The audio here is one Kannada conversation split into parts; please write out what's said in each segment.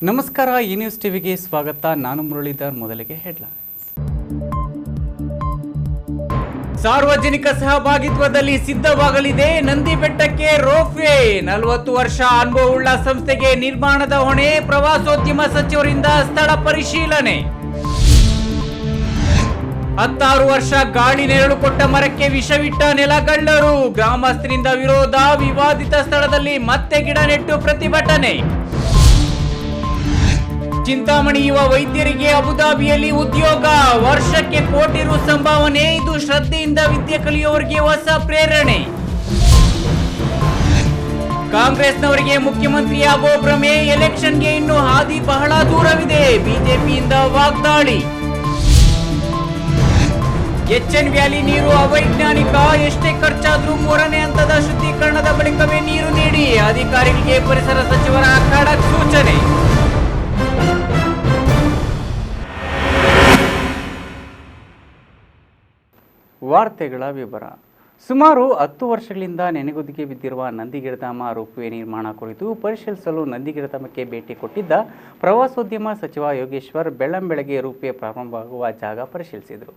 ನಮಸ್ಕಾರ, ಈ ನ್ಯೂಸ್ ಟಿವಿಗೆ ಸ್ವಾಗತ. ನಾನು ಮುರಳೀಧರ್. ಮೊದಲಿಗೆ ಹೆಡ್ಲೈನ್ಸ್. ಸಾರ್ವಜನಿಕ ಸಹಭಾಗಿತ್ವದಲ್ಲಿ ಸಿದ್ಧವಾಗಲಿದೆ ನಂದಿ ಬೆಟ್ಟಕ್ಕೆ ರೋಪ್ವೇ. 40 ವರ್ಷ ಅನುಭವವುಳ್ಳ ಸಂಸ್ಥೆಗೆ ನಿರ್ಮಾಣದ ಹೊಣೆ. ಪ್ರವಾಸೋದ್ಯಮ ಸಚಿವರಿಂದ ಸ್ಥಳ ಪರಿಶೀಲನೆ. 16 ವರ್ಷ ಗಾಳಿ ನೆರಳು ಕೊಟ್ಟ ಮರಕ್ಕೆ ವಿಷವಿಟ್ಟ ನೆಲಗಳ್ಳರು. ಗ್ರಾಮಸ್ಥರಿಂದ ವಿರೋಧ. ವಿವಾದಿತ ಸ್ಥಳದಲ್ಲಿ ಮತ್ತೆ ಗಿಡ ನೆಟ್ಟು ಪ್ರತಿಭಟನೆ. ಚಿಂತಾಮಣಿ ಯುವ ವೈದ್ಯರಿಗೆ ಅಬುಧಾಬಿಯಲ್ಲಿ ಉದ್ಯೋಗ. ವರ್ಷಕ್ಕೆ ಕೋಟಿ ರು ಸಂಭಾವನೆ. ಇದು ಶ್ರದ್ಧೆಯಿಂದ ವಿದ್ಯೆ ಕಲಿಯುವವರಿಗೆ ಹೊಸ ಪ್ರೇರಣೆ. ಕಾಂಗ್ರೆಸ್ನವರಿಗೆ ಮುಖ್ಯಮಂತ್ರಿ ಆಗೋ ಭ್ರಮೆ. ಎಲೆಕ್ಷನ್ಗೆ ಇನ್ನು ಹಾದಿ ಬಹಳ ದೂರವಿದೆ. ಬಿಜೆಪಿಯಿಂದ ವಾಗ್ದಾಳಿ. ಎಚ್ಎನ್ ವ್ಯಾಲಿ ನೀರು ಅವೈಜ್ಞಾನಿಕ. ಎಷ್ಟೇ ಖರ್ಚಾದ್ರೂ 3ನೇ ಹಂತದ ಶುದ್ಧೀಕರಣದ ಬಳಿಕವೇ ನೀರು ನೀಡಿ. ಅಧಿಕಾರಿಗಳಿಗೆ ಪರಿಸರ ಸಚಿವರ ಖಡಕ್ ಸೂಚನೆ. ವಾರ್ತೆಗಳ ವಿವರ. ಸುಮಾರು 10 ವರ್ಷಗಳಿಂದ ನೆನೆಗುದಿಗೆ ಬಿದ್ದಿರುವ ನಂದಿಗಿರಿಧಾಮ ರೋಪ್ವೇ ನಿರ್ಮಾಣ ಕುರಿತು ಪರಿಶೀಲಿಸಲು ನಂದಿಗಿರಿಧಾಮಕ್ಕೆ ಭೇಟಿ ಕೊಟ್ಟಿದ್ದ ಪ್ರವಾಸೋದ್ಯಮ ಸಚಿವ ಯೋಗೇಶ್ವರ್ ಬೆಳ್ಳಂಬೆಳಗ್ಗೆ ರೋಪ್ವೇ ಪ್ರಾರಂಭವಾಗುವ ಜಾಗ ಪರಿಶೀಲಿಸಿದರು.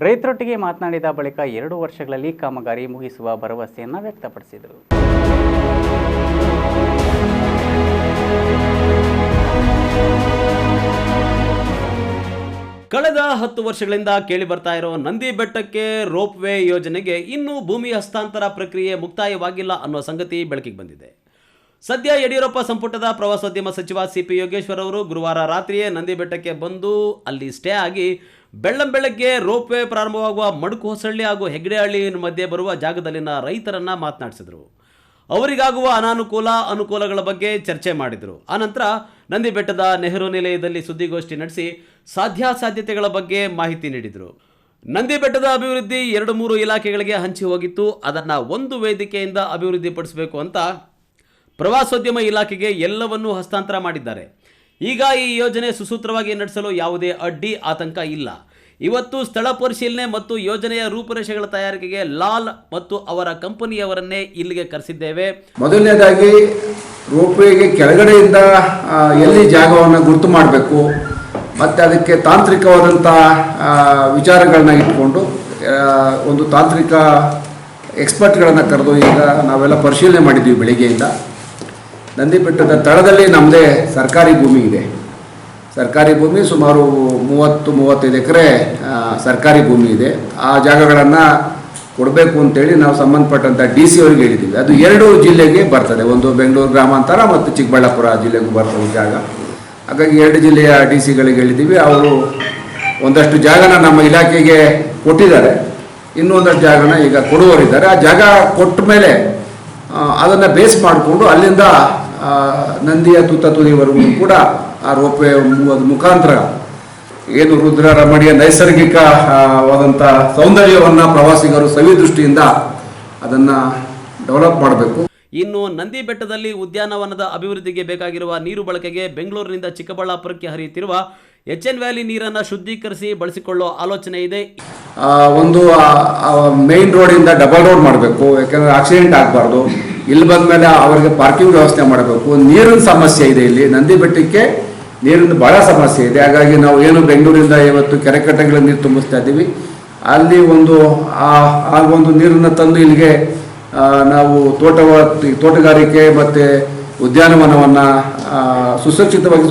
ರೈತರೊಟ್ಟಿಗೆ ಮಾತನಾಡಿದ ಬಳಿಕ 2 ವರ್ಷಗಳಲ್ಲಿ ಕಾಮಗಾರಿ ಮುಗಿಸುವ ಭರವಸೆಯನ್ನು ವ್ಯಕ್ತಪಡಿಸಿದರು. ಕಳೆದ 10 ವರ್ಷಗಳಿಂದ ಕೇಳಿ ಬರ್ತಾ ಇರೋ ನಂದಿ ಬೆಟ್ಟಕ್ಕೆ ರೋಪ್ವೇ ಯೋಜನೆಗೆ ಇನ್ನೂ ಭೂಮಿ ಹಸ್ತಾಂತರ ಪ್ರಕ್ರಿಯೆ ಮುಕ್ತಾಯವಾಗಿಲ್ಲ ಅನ್ನೋ ಸಂಗತಿ ಬೆಳಕಿಗೆ ಬಂದಿದೆ. ಸದ್ಯ ಯಡಿಯೂರಪ್ಪ ಸಂಪುಟದ ಪ್ರವಾಸೋದ್ಯಮ ಸಚಿವ ಸಿಪಿ ಯೋಗೇಶ್ವರ್ ಅವರು ಗುರುವಾರ ರಾತ್ರಿಯೇ ನಂದಿ ಬೆಟ್ಟಕ್ಕೆ ಬಂದು ಅಲ್ಲಿ ಸ್ಟೇ ಆಗಿ ಬೆಳ್ಳಂಬೆಳಗ್ಗೆ ರೋಪ್ವೇ ಪ್ರಾರಂಭವಾಗುವ ಮಡುಕು ಹೊಸಳ್ಳಿ ಹಾಗೂ ಹೆಗ್ಡೆಹಳ್ಳಿ ಮಧ್ಯೆ ಬರುವ ಜಾಗದಲ್ಲಿನ ರೈತರನ್ನ ಮಾತನಾಡಿಸಿದರು. ಅವರಿಗಾಗುವ ಅನುಕೂಲಗಳ ಬಗ್ಗೆ ಚರ್ಚೆ ಮಾಡಿದರು. ಆನಂತರ ನಂದಿ ಬೆಟ್ಟದ ನೆಹರು ನಿಲಯದಲ್ಲಿ ಸುದ್ದಿಗೋಷ್ಠಿ ನಡೆಸಿ ಸಾಧ್ಯಾಸಾಧ್ಯತೆಗಳ ಬಗ್ಗೆ ಮಾಹಿತಿ ನೀಡಿದರು. ನಂದಿ ಬೆಟ್ಟದ ಅಭಿವೃದ್ಧಿ 2-3 ಇಲಾಖೆಗಳಿಗೆ ಹಂಚಿ ಹೋಗಿತ್ತು. ಅದನ್ನು ಒಂದು ವೇದಿಕೆಯಿಂದ ಅಭಿವೃದ್ಧಿಪಡಿಸಬೇಕು ಅಂತ ಪ್ರವಾಸೋದ್ಯಮ ಇಲಾಖೆಗೆ ಎಲ್ಲವನ್ನೂ ಹಸ್ತಾಂತರ ಮಾಡಿದ್ದಾರೆ. ಈಗ ಈ ಯೋಜನೆ ಸುಸೂತ್ರವಾಗಿ ನಡೆಸಲು ಯಾವುದೇ ಅಡ್ಡಿ ಆತಂಕ ಇಲ್ಲ. ಇವತ್ತು ಸ್ಥಳ ಪರಿಶೀಲನೆ ಮತ್ತು ಯೋಜನೆಯ ರೂಪುರೇಷೆಗಳ ತಯಾರಿಕೆಗೆ ಲಾಲ್ ಮತ್ತು ಅವರ ಕಂಪನಿಯವರನ್ನೇ ಇಲ್ಲಿಗೆ ಕರೆಸಿದ್ದೇವೆ. ಮೊದಲನೇದಾಗಿ ರೋಪ್ವೇಗೆ ಕೆಳಗಡೆಯಿಂದ ಎಲ್ಲಿ ಜಾಗವನ್ನು ಗುರುತು ಮಾಡಬೇಕು ಮತ್ತು ಅದಕ್ಕೆ ತಾಂತ್ರಿಕವಾದಂಥ ವಿಚಾರಗಳನ್ನ ಇಟ್ಕೊಂಡು ಒಂದು ತಾಂತ್ರಿಕ ಎಕ್ಸ್ಪರ್ಟ್ಗಳನ್ನು ಕರೆದು ಈಗ ನಾವೆಲ್ಲ ಪರಿಶೀಲನೆ ಮಾಡಿದ್ದೀವಿ. ಬೆಳಿಗ್ಗೆಯಿಂದ ನಂದಿ ಬೆಟ್ಟದ ತಳದಲ್ಲಿ ನಮ್ಮದೇ ಸರ್ಕಾರಿ ಭೂಮಿ ಇದೆ. ಸರ್ಕಾರಿ ಭೂಮಿ ಸುಮಾರು 30-35 ಎಕರೆ ಸರ್ಕಾರಿ ಭೂಮಿ ಇದೆ. ಆ ಜಾಗಗಳನ್ನು ಕೊಡಬೇಕು ಅಂತೇಳಿ ನಾವು ಸಂಬಂಧಪಟ್ಟಂಥ DC ಅವರಿಗೆ ಹೇಳಿದ್ದೀವಿ. ಅದು 2 ಜಿಲ್ಲೆಗೆ ಬರ್ತದೆ. ಒಂದು ಬೆಂಗಳೂರು ಗ್ರಾಮಾಂತರ ಮತ್ತು ಚಿಕ್ಕಬಳ್ಳಾಪುರ ಜಿಲ್ಲೆಗೂ ಬರ್ತದೆ ಜಾಗ. ಹಾಗಾಗಿ 2 ಜಿಲ್ಲೆಯ DC ಗಳಿಗೆ ಹೇಳಿದ್ದೀವಿ. ಅವರು ಒಂದಷ್ಟು ಜಾಗನ ನಮ್ಮ ಇಲಾಖೆಗೆ ಕೊಟ್ಟಿದ್ದಾರೆ. ಇನ್ನೂ ಒಂದಷ್ಟು ಜಾಗನ ಈಗ ಕೊಡುವವರಿದ್ದಾರೆ. ಆ ಜಾಗ ಕೊಟ್ಟ ಮೇಲೆ ಅದನ್ನು ಬೇಸ್ ಮಾಡಿಕೊಂಡು ಅಲ್ಲಿಂದ ನಂದಿಯ ತುದಿವರೆಗೂ ಕೂಡ ಆ ರೋಪ್ವೇ ಮುಖಾಂತರ ಏನು ರುದ್ರ ರಮಣೀಯ ನೈಸರ್ಗಿಕವಾದಂಥ ಸೌಂದರ್ಯವನ್ನು ಪ್ರವಾಸಿಗರು ಸವಿದೃಷ್ಟಿಯಿಂದ ಅದನ್ನು ಡೆವಲಪ್ ಮಾಡಬೇಕು. ಇನ್ನು ನಂದಿ ಬೆಟ್ಟದಲ್ಲಿ ಉದ್ಯಾನವನದ ಅಭಿವೃದ್ಧಿಗೆ ಬೇಕಾಗಿರುವ ನೀರು ಬಳಕೆಗೆ ಬೆಂಗಳೂರಿನಿಂದ ಚಿಕ್ಕಬಳ್ಳಾಪುರಕ್ಕೆ ಹರಿಯುತ್ತಿರುವ ಎಚ್ಎನ್ ವ್ಯಾಲಿ ನೀರನ್ನು ಶುದ್ಧೀಕರಿಸಿ ಬಳಸಿಕೊಳ್ಳೋ ಆಲೋಚನೆ ಇದೆ. ಒಂದು ಮೇನ್ ರೋಡಿಂದ ಡಬಲ್ ರೋಡ್ ಮಾಡಬೇಕು. ಯಾಕೆಂದರೆ ಆಕ್ಸಿಡೆಂಟ್ ಆಗಬಾರ್ದು. ಇಲ್ಲಿ ಬಂದ ಮೇಲೆ ಅವರಿಗೆ ಪಾರ್ಕಿಂಗ್ ವ್ಯವಸ್ಥೆ ಮಾಡಬೇಕು. ನೀರಿನ ಸಮಸ್ಯೆ ಇದೆ. ಇಲ್ಲಿ ನಂದಿ ಬೆಟ್ಟಕ್ಕೆ ನೀರಿನ ಭಾಳ ಸಮಸ್ಯೆ ಇದೆ. ಹಾಗಾಗಿ ನಾವು ಏನು ಬೆಂಗಳೂರಿಂದ ಇವತ್ತು ಕೆರೆ ಕಟ್ಟೆಗಳ ನೀರು ತುಂಬಿಸ್ತಾ ಇದ್ದೀವಿ. ಅಲ್ಲಿ ಆ ಒಂದು ನೀರನ್ನು ತಂದು ಇಲ್ಲಿಗೆ ನಾವು ತೋಟಗಾರಿಕೆ ಮತ್ತು ಉದ್ಯಾನವನವನ್ನು ಸುಸಜ್ಜಿತವಾಗಿ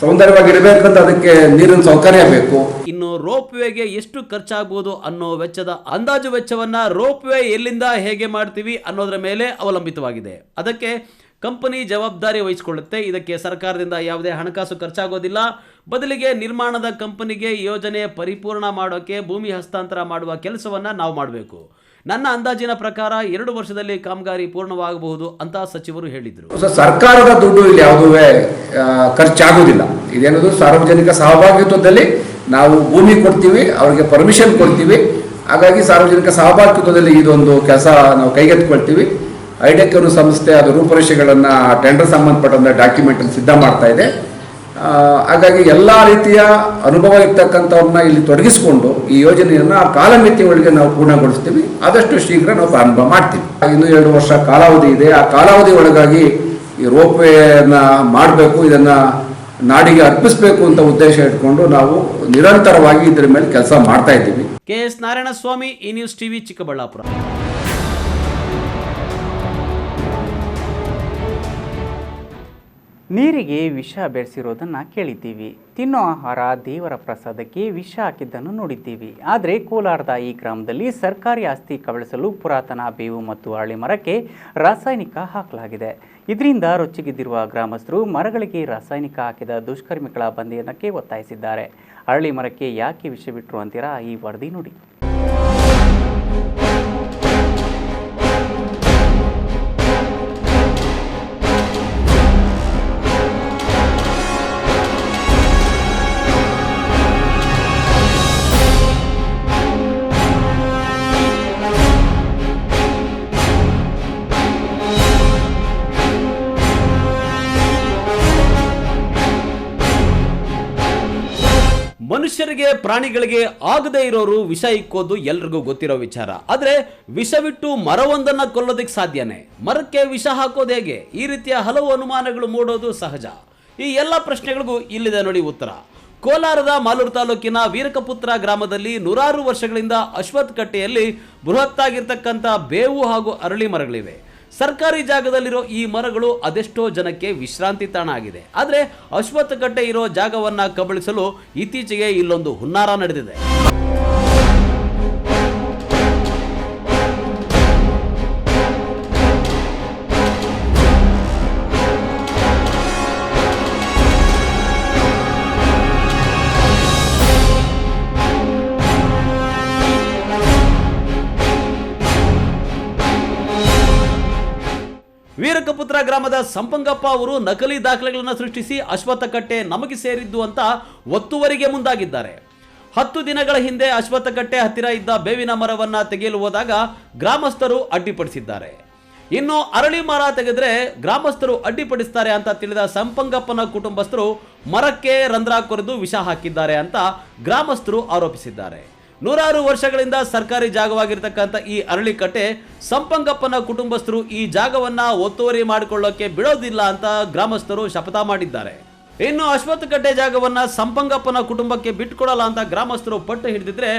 ಸೌಂದರ್ಯವಾಗಿರಬೇಕಂತ ಅದಕ್ಕೆ ನೀರಿನ ಸೌಕರ್ಯ ಬೇಕು. ಇನ್ನು ರೋಪ್ವೇಗೆ ಎಷ್ಟು ಖರ್ಚಾಗಬಹುದು ಅನ್ನೋ ವೆಚ್ಚದ ಅಂದಾಜು ವೆಚ್ಚವನ್ನ ರೋಪ್ವೇ ಎಲ್ಲಿಂದ ಹೇಗೆ ಮಾಡ್ತೀವಿ ಅನ್ನೋದರ ಮೇಲೆ ಅವಲಂಬಿತವಾಗಿದೆ. ಅದಕ್ಕೆ ಕಂಪನಿ ಜವಾಬ್ದಾರಿ ವಹಿಸಿಕೊಳ್ಳುತ್ತೆ. ಇದಕ್ಕೆ ಸರ್ಕಾರದಿಂದ ಯಾವುದೇ ಹಣಕಾಸು ಖರ್ಚಾಗೋದಿಲ್ಲ. ಬದಲಿಗೆ ನಿರ್ಮಾಣದ ಕಂಪನಿಗೆ ಯೋಜನೆ ಪರಿಪೂರ್ಣ ಮಾಡೋಕ್ಕೆ ಭೂಮಿ ಹಸ್ತಾಂತರ ಮಾಡುವ ಕೆಲಸವನ್ನ ನಾವು ಮಾಡಬೇಕು. ನನ್ನ ಅಂದಾಜಿನ ಪ್ರಕಾರ 2 ವರ್ಷದಲ್ಲಿ ಕಾಮಗಾರಿ ಪೂರ್ಣವಾಗಬಹುದು ಅಂತ ಸಚಿವರು ಹೇಳಿದರು. ಸರ್ಕಾರದ ದುಡ್ಡು ಇಲ್ಲಿ ಯಾವುದೂ ಖರ್ಚಾಗೋದಿಲ್ಲ. ಇದೇನದು ಸಾರ್ವಜನಿಕ ಸಹಭಾಗಿತ್ವದಲ್ಲಿ ನಾವು ಭೂಮಿ ಕೊಡ್ತೀವಿ, ಅವರಿಗೆ ಪರ್ಮಿಷನ್ ಕೊಡ್ತೀವಿ. ಹಾಗಾಗಿ ಸಾರ್ವಜನಿಕ ಸಹಭಾಗಿತ್ವದಲ್ಲಿ ಇದೊಂದು ಕೆಲಸ ನಾವು ಕೈಗೆತ್ತಿಕೊಳ್ತೀವಿ. ಐಡೆಕ್ ಅನ್ನೋ ಸಂಸ್ಥೆ ಅದು ರೂಪುರೇಷೆಗಳನ್ನು ಟೆಂಡರ್ ಸಂಬಂಧಪಟ್ಟಂಥ ಡಾಕ್ಯುಮೆಂಟನ್ನು ಸಿದ್ಧ ಮಾಡ್ತಾ ಇದೆ. ಹಾಗಾಗಿ ಎಲ್ಲ ರೀತಿಯ ಅನುಭವ ಇರ್ತಕ್ಕಂಥವ್ರನ್ನ ಇಲ್ಲಿ ತೊಡಗಿಸಿಕೊಂಡು ಈ ಯೋಜನೆಯನ್ನು ಕಾಲಮಿತಿ ಒಳಗೆ ನಾವು ಪೂರ್ಣಗೊಳಿಸ್ತೀವಿ. ಆದಷ್ಟು ಶೀಘ್ರ ನಾವು ಪ್ರಾರಂಭ ಮಾಡ್ತೀವಿ. ಇನ್ನೂ 2 ವರ್ಷ ಕಾಲಾವಧಿ ಇದೆ. ಆ ಕಾಲಾವಧಿ ಒಳಗಾಗಿ ಈ ರೋಪ್ವೇನ ಮಾಡಬೇಕು. ಇದನ್ನು ನಾಡಿಗೆ ಅರ್ಪಿಸಬೇಕು ಅಂತ ಉದ್ದೇಶ ಇಟ್ಕೊಂಡು ನಾವು ನಿರಂತರವಾಗಿ ಇದರ ಮೇಲೆ ಕೆಲಸ ಮಾಡ್ತಾ ಇದ್ದೀವಿ. KS ನಾರಾಯಣಸ್ವಾಮಿ, ಈ ನ್ಯೂಸ್ ಟಿವಿ, ಚಿಕ್ಕಬಳ್ಳಾಪುರ. ನೀರಿಗೆ ವಿಷ ಬೆರೆಸಿರೋದನ್ನು ಕೇಳಿದ್ದೀವಿ. ತಿನ್ನೋ ಆಹಾರ ದೇವರ ಪ್ರಸಾದಕ್ಕೆ ವಿಷ ಹಾಕಿದ್ದನ್ನು ನೋಡಿದ್ದೀವಿ. ಆದರೆ ಕೋಲಾರದ ಈ ಗ್ರಾಮದಲ್ಲಿ ಸರ್ಕಾರಿ ಆಸ್ತಿ ಕಬಳಿಸಲು ಪುರಾತನ ಬೇವು ಮತ್ತು ಅರಳಿ ಮರಕ್ಕೆ ರಾಸಾಯನಿಕ ಹಾಕಲಾಗಿದೆ. ಇದರಿಂದ ರೊಚ್ಚಿಗೆದ್ದಿರುವ ಗ್ರಾಮಸ್ಥರು ಮರಗಳಿಗೆ ರಾಸಾಯನಿಕ ಹಾಕಿದ ದುಷ್ಕರ್ಮಿಗಳ ಬಂಧನಕ್ಕೆ ಒತ್ತಾಯಿಸಿದ್ದಾರೆ. ಅರಳಿ ಮರಕ್ಕೆ ಯಾಕೆ ವಿಷ ಬಿಟ್ಟರು ಅಂತೀರಾ? ಈ ವರದಿ ನೋಡಿ. ಮನುಷ್ಯರಿಗೆ ಪ್ರಾಣಿಗಳಿಗೆ ಆಗದೇ ಇರೋರು ವಿಷ ಇಕ್ಕೋದು ಎಲ್ರಿಗೂ ಗೊತ್ತಿರೋ ವಿಚಾರ. ಆದ್ರೆ ವಿಷವಿಟ್ಟು ಮರವೊಂದನ್ನ ಕೊಲ್ಲೋದಕ್ಕೆ ಸಾಧ್ಯನೇ? ಮರಕ್ಕೆ ವಿಷ ಹಾಕೋದು ಹೇಗೆ? ಈ ರೀತಿಯ ಹಲವು ಅನುಮಾನಗಳು ಮೂಡೋದು ಸಹಜ. ಈ ಎಲ್ಲ ಪ್ರಶ್ನೆಗಳಿಗೂ ಇಲ್ಲಿದೆ ನೋಡಿ ಉತ್ತರ. ಕೋಲಾರದ ಮಾಲೂರು ತಾಲೂಕಿನ ವೀರಕಪುತ್ರ ಗ್ರಾಮದಲ್ಲಿ ನೂರಾರು ವರ್ಷಗಳಿಂದ ಅಶ್ವತ್ಥ ಕಟ್ಟೆಯಲ್ಲಿ ಬೃಹತ್ತಾಗಿರ್ತಕ್ಕಂಥ ಬೇವು ಹಾಗೂ ಅರಳಿ ಮರಗಳಿವೆ. ಸರ್ಕಾರಿ ಜಾಗದಲ್ಲಿರೋ ಈ ಮರಗಳು ಅದೆಷ್ಟೋ ಜನಕ್ಕೆ ವಿಶ್ರಾಂತಿ ತಾಣ ಆಗಿದೆ. ಆದರೆ ಅಶ್ವತ್ಥ ಕಟ್ಟೆ ಇರೋ ಜಾಗವನ್ನು ಕಬಳಿಸಲು ಇತ್ತೀಚೆಗೆ ಇಲ್ಲೊಂದು ಹುನ್ನಾರ ನಡೆದಿದೆ. ವೀರಕಪುತ್ರ ಗ್ರಾಮದ ಸಂಪಂಗಪ್ಪ ಅವರು ನಕಲಿ ದಾಖಲೆಗಳನ್ನು ಸೃಷ್ಟಿಸಿ ಅಶ್ವತ್ಥ ಕಟ್ಟೆ ನಮಗೆ ಸೇರಿದ್ದು ಅಂತ ಒತ್ತುವರಿಗೆ ಮುಂದಾಗಿದ್ದಾರೆ. 10 ದಿನಗಳ ಹಿಂದೆ ಅಶ್ವತ್ಥ ಕಟ್ಟೆ ಹತ್ತಿರ ಇದ್ದ ಬೇವಿನ ಮರವನ್ನ ತೆಗೆಯಲು ಹೋದಾಗ ಗ್ರಾಮಸ್ಥರು ಅಡ್ಡಿಪಡಿಸಿದ್ದಾರೆ. ಇನ್ನು ಅರಳಿ ಮರ ತೆಗೆದ್ರೆ ಗ್ರಾಮಸ್ಥರು ಅಡ್ಡಿಪಡಿಸ್ತಾರೆ ಅಂತ ತಿಳಿದ ಸಂಪಂಗಪ್ಪನ ಕುಟುಂಬಸ್ಥರು ಮರಕ್ಕೆ ರಂಧ್ರ ಕೊರೆದು ವಿಷ ಹಾಕಿದ್ದಾರೆ ಅಂತ ಗ್ರಾಮಸ್ಥರು ಆರೋಪಿಸಿದ್ದಾರೆ. ನೂರಾರು ವರ್ಷಗಳಿಂದ ಸರ್ಕಾರಿ ಜಾಗವಾಗಿರ್ತಕ್ಕಂಥ ಈ ಅರಳಿಕಟ್ಟೆ ಸಂಪಂಗಪ್ಪನ ಕುಟುಂಬಸ್ಥರು ಈ ಜಾಗವನ್ನ ಒತ್ತುವರಿ ಮಾಡಿಕೊಳ್ಳೋಕೆ ಬಿಡೋದಿಲ್ಲ ಅಂತ ಗ್ರಾಮಸ್ಥರು ಶಪಥ ಮಾಡಿದ್ದಾರೆ. ಇನ್ನು ಅಶ್ವತ್ಥ ಕಟ್ಟೆ ಜಾಗವನ್ನ ಸಂಪಂಗಪ್ಪನ ಕುಟುಂಬಕ್ಕೆ ಬಿಟ್ಕೊಡಲ್ಲ ಅಂತ ಗ್ರಾಮಸ್ಥರು ಪಟ್ಟು ಹಿಡಿದಿದ್ರೆ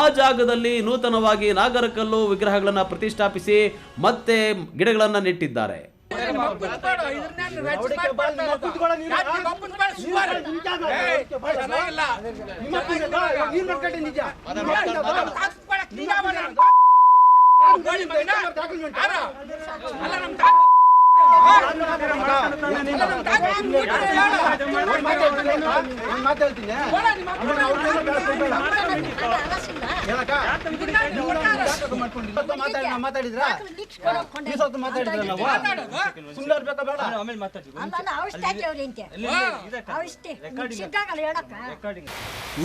ಆ ಜಾಗದಲ್ಲಿ ನೂತನವಾಗಿ ನಾಗರಕಲ್ಲು ವಿಗ್ರಹಗಳನ್ನ ಪ್ರತಿಷ್ಠಾಪಿಸಿ ಮತ್ತೆ ಗಿಡಗಳನ್ನ ನೆಟ್ಟಿದ್ದಾರೆ.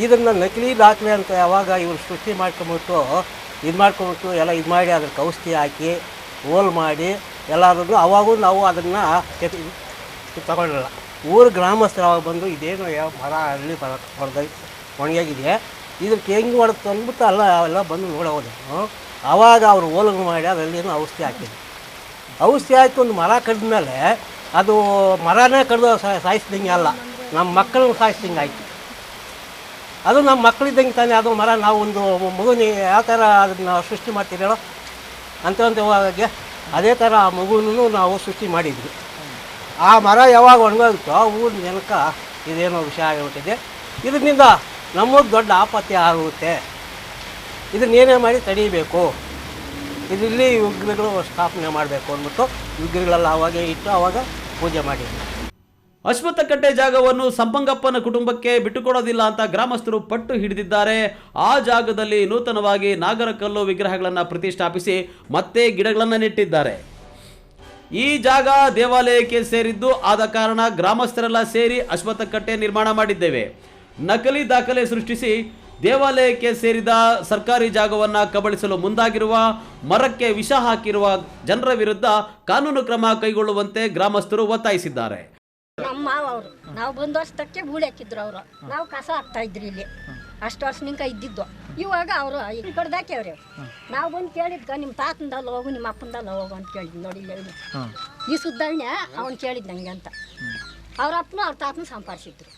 ಇದನ್ನ ನಕಲಿ ದಾಖಲೆ ಅಂತ ಯಾವಾಗ ಇವ್ರು ಸೃಷ್ಟಿ ಮಾಡ್ಕೊಂಬಿಟ್ಟು ಎಲ್ಲ ಇದು ಮಾಡಿ ಅದಕ್ಕೆ ಔಷಧಿ ಹಾಕಿ ಹೋಲ್ ಮಾಡಿ ಎಲ್ಲರೂ ಅವಾಗೂ ನಾವು ಅದನ್ನು ತಗೊಳ್ಳಲ್ಲ. ಊರು ಗ್ರಾಮಸ್ಥರು ಅವಾಗ ಬಂದು ಇದೇನು ಮರ ಹಳ್ಳಿ ಮರ ಒಣಗಾಗಿದೆ ಇದಕ್ಕೆ ಹೆಂಗೆ ಹೊಡೆದು ಅಂದ್ಬಿಟ್ಟು ಎಲ್ಲ ಬಂದು ನೋಡೋದು. ಆವಾಗ ಅವರು ಹೋಲಿಗೆ ಮಾಡಿ ಅದರಲ್ಲೇನು ಔಷಧಿ ಹಾಕಿದ್ರು. ಔಷಧಿ ಹಾಕಿ ಒಂದು ಮರ ಕಡಿದ್ಮೇಲೆ ಅದು ಮರನೇ ಕಡ್ದು ಸಾಯಿಸ್ದಂಗೆ ಅಲ್ಲ, ನಮ್ಮ ಮಕ್ಕಳನ್ನ ಸಾಯಿಸ್ದಂಗೆ ಆಯಿತು. ಅದು ನಮ್ಮ ಮಕ್ಕಳಿದ್ದಂಗೆ ತಾನೇ ಅದು ಮರ. ನಾವು ಒಂದು ಮಗುನ ಯಾವ ಥರ ಅದನ್ನು ಸೃಷ್ಟಿ ಮಾಡ್ತೀರೋ ಅಂಥವಾಗೆ ಅದೇ ಥರ ಆ ಮಗುನೂ ನಾವು ಸೃಷ್ಟಿ ಮಾಡಿದ್ವಿ. ಆ ಮರ ಯಾವಾಗ ಒಣಗೋಗುತ್ತೋ ಊರಿನ ಜನಕ್ಕೆ ಇದೇನೋ ವಿಷಯ ಆಗಿಬಿಟ್ಟಿದೆ. ಇದರಿಂದ ನಮಗೆ ದೊಡ್ಡ ಆಪತ್ತಿ ಆಗುತ್ತೆ. ಇದನ್ನೇನೇ ಮಾಡಿ ತಡೀಬೇಕು. ಇದರಲ್ಲಿ ವಿಗ್ರಹಗಳು ಸ್ಥಾಪನೆ ಮಾಡಬೇಕು ಅಂದ್ಬಿಟ್ಟು ವಿಗ್ರಹಗಳೆಲ್ಲ ಅವಾಗೇ ಇಟ್ಟು ಅವಾಗ ಪೂಜೆ ಮಾಡಿದ್ವಿ. ಅಶ್ವತ್ಥ ಕಟ್ಟೆ ಜಾಗವನ್ನು ಸಂಪಂಗಪ್ಪನ ಕುಟುಂಬಕ್ಕೆ ಬಿಟ್ಟುಕೊಡೋದಿಲ್ಲ ಅಂತ ಗ್ರಾಮಸ್ಥರು ಪಟ್ಟು ಹಿಡಿದಿದ್ದಾರೆ. ಆ ಜಾಗದಲ್ಲಿ ನೂತನವಾಗಿ ನಾಗರಕಲ್ಲು ವಿಗ್ರಹಗಳನ್ನು ಪ್ರತಿಷ್ಠಾಪಿಸಿ ಮತ್ತೆ ಗಿಡಗಳನ್ನು ನೆಟ್ಟಿದ್ದಾರೆ. ಈ ಜಾಗ ದೇವಾಲಯಕ್ಕೆ ಸೇರಿದ್ದು ಆದ ಕಾರಣ ಗ್ರಾಮಸ್ಥರೆಲ್ಲ ಸೇರಿ ಅಶ್ವತ್ಥ ಕಟ್ಟೆ ನಿರ್ಮಾಣ ಮಾಡಿದ್ದೇವೆ. ನಕಲಿ ದಾಖಲೆ ಸೃಷ್ಟಿಸಿ ದೇವಾಲಯಕ್ಕೆ ಸೇರಿದ ಸರ್ಕಾರಿ ಜಾಗವನ್ನು ಕಬಳಿಸಲು ಮುಂದಾಗಿರುವ, ಮರಕ್ಕೆ ವಿಷ ಹಾಕಿರುವ ಜನರ ವಿರುದ್ಧ ಕಾನೂನು ಕ್ರಮ ಕೈಗೊಳ್ಳುವಂತೆ ಗ್ರಾಮಸ್ಥರು ಒತ್ತಾಯಿಸಿದ್ದಾರೆ. ನಮ್ಮ ಮಾವ ಅವರು ನಾವು ಬಂದ ವರ್ಷಕ್ಕೆ ಗೂಳಿ ಹಾಕಿದ್ರು ಅವರು. ನಾವು ಕಸ ಹಾಕ್ತಾ ಇದ್ರಿ ಇಲ್ಲಿ ಅಷ್ಟು ವರ್ಷ ನಿಂಕ ಇದ್ದಿದ್ದು. ಇವಾಗ ಅವರು ಈ ಕಡ್ದಾಕ್ಯವ್ರಿ. ನಾವು ಬಂದು ಕೇಳಿದ್ಕ ನಿಮ್ಮ ತಾತಂದಲ್ಲ ಹೋಗು ನಿಮ್ಮ ಅಪ್ಪಂದಲ್ಲ ಹೋಗು ಅಂತ ಕೇಳಿದ್ ನೋಡಿ. ಈ ಸುದ್ದಣ್ಣ ಅವನು ಕೇಳಿದ್ ನಂಗೆ ಅಂತ. ಅವ್ರ ಅಪ್ಪನೂ ಅವ್ರ ತಾತನೂ ಸಂಪಾದಿಸಿದ್ರು.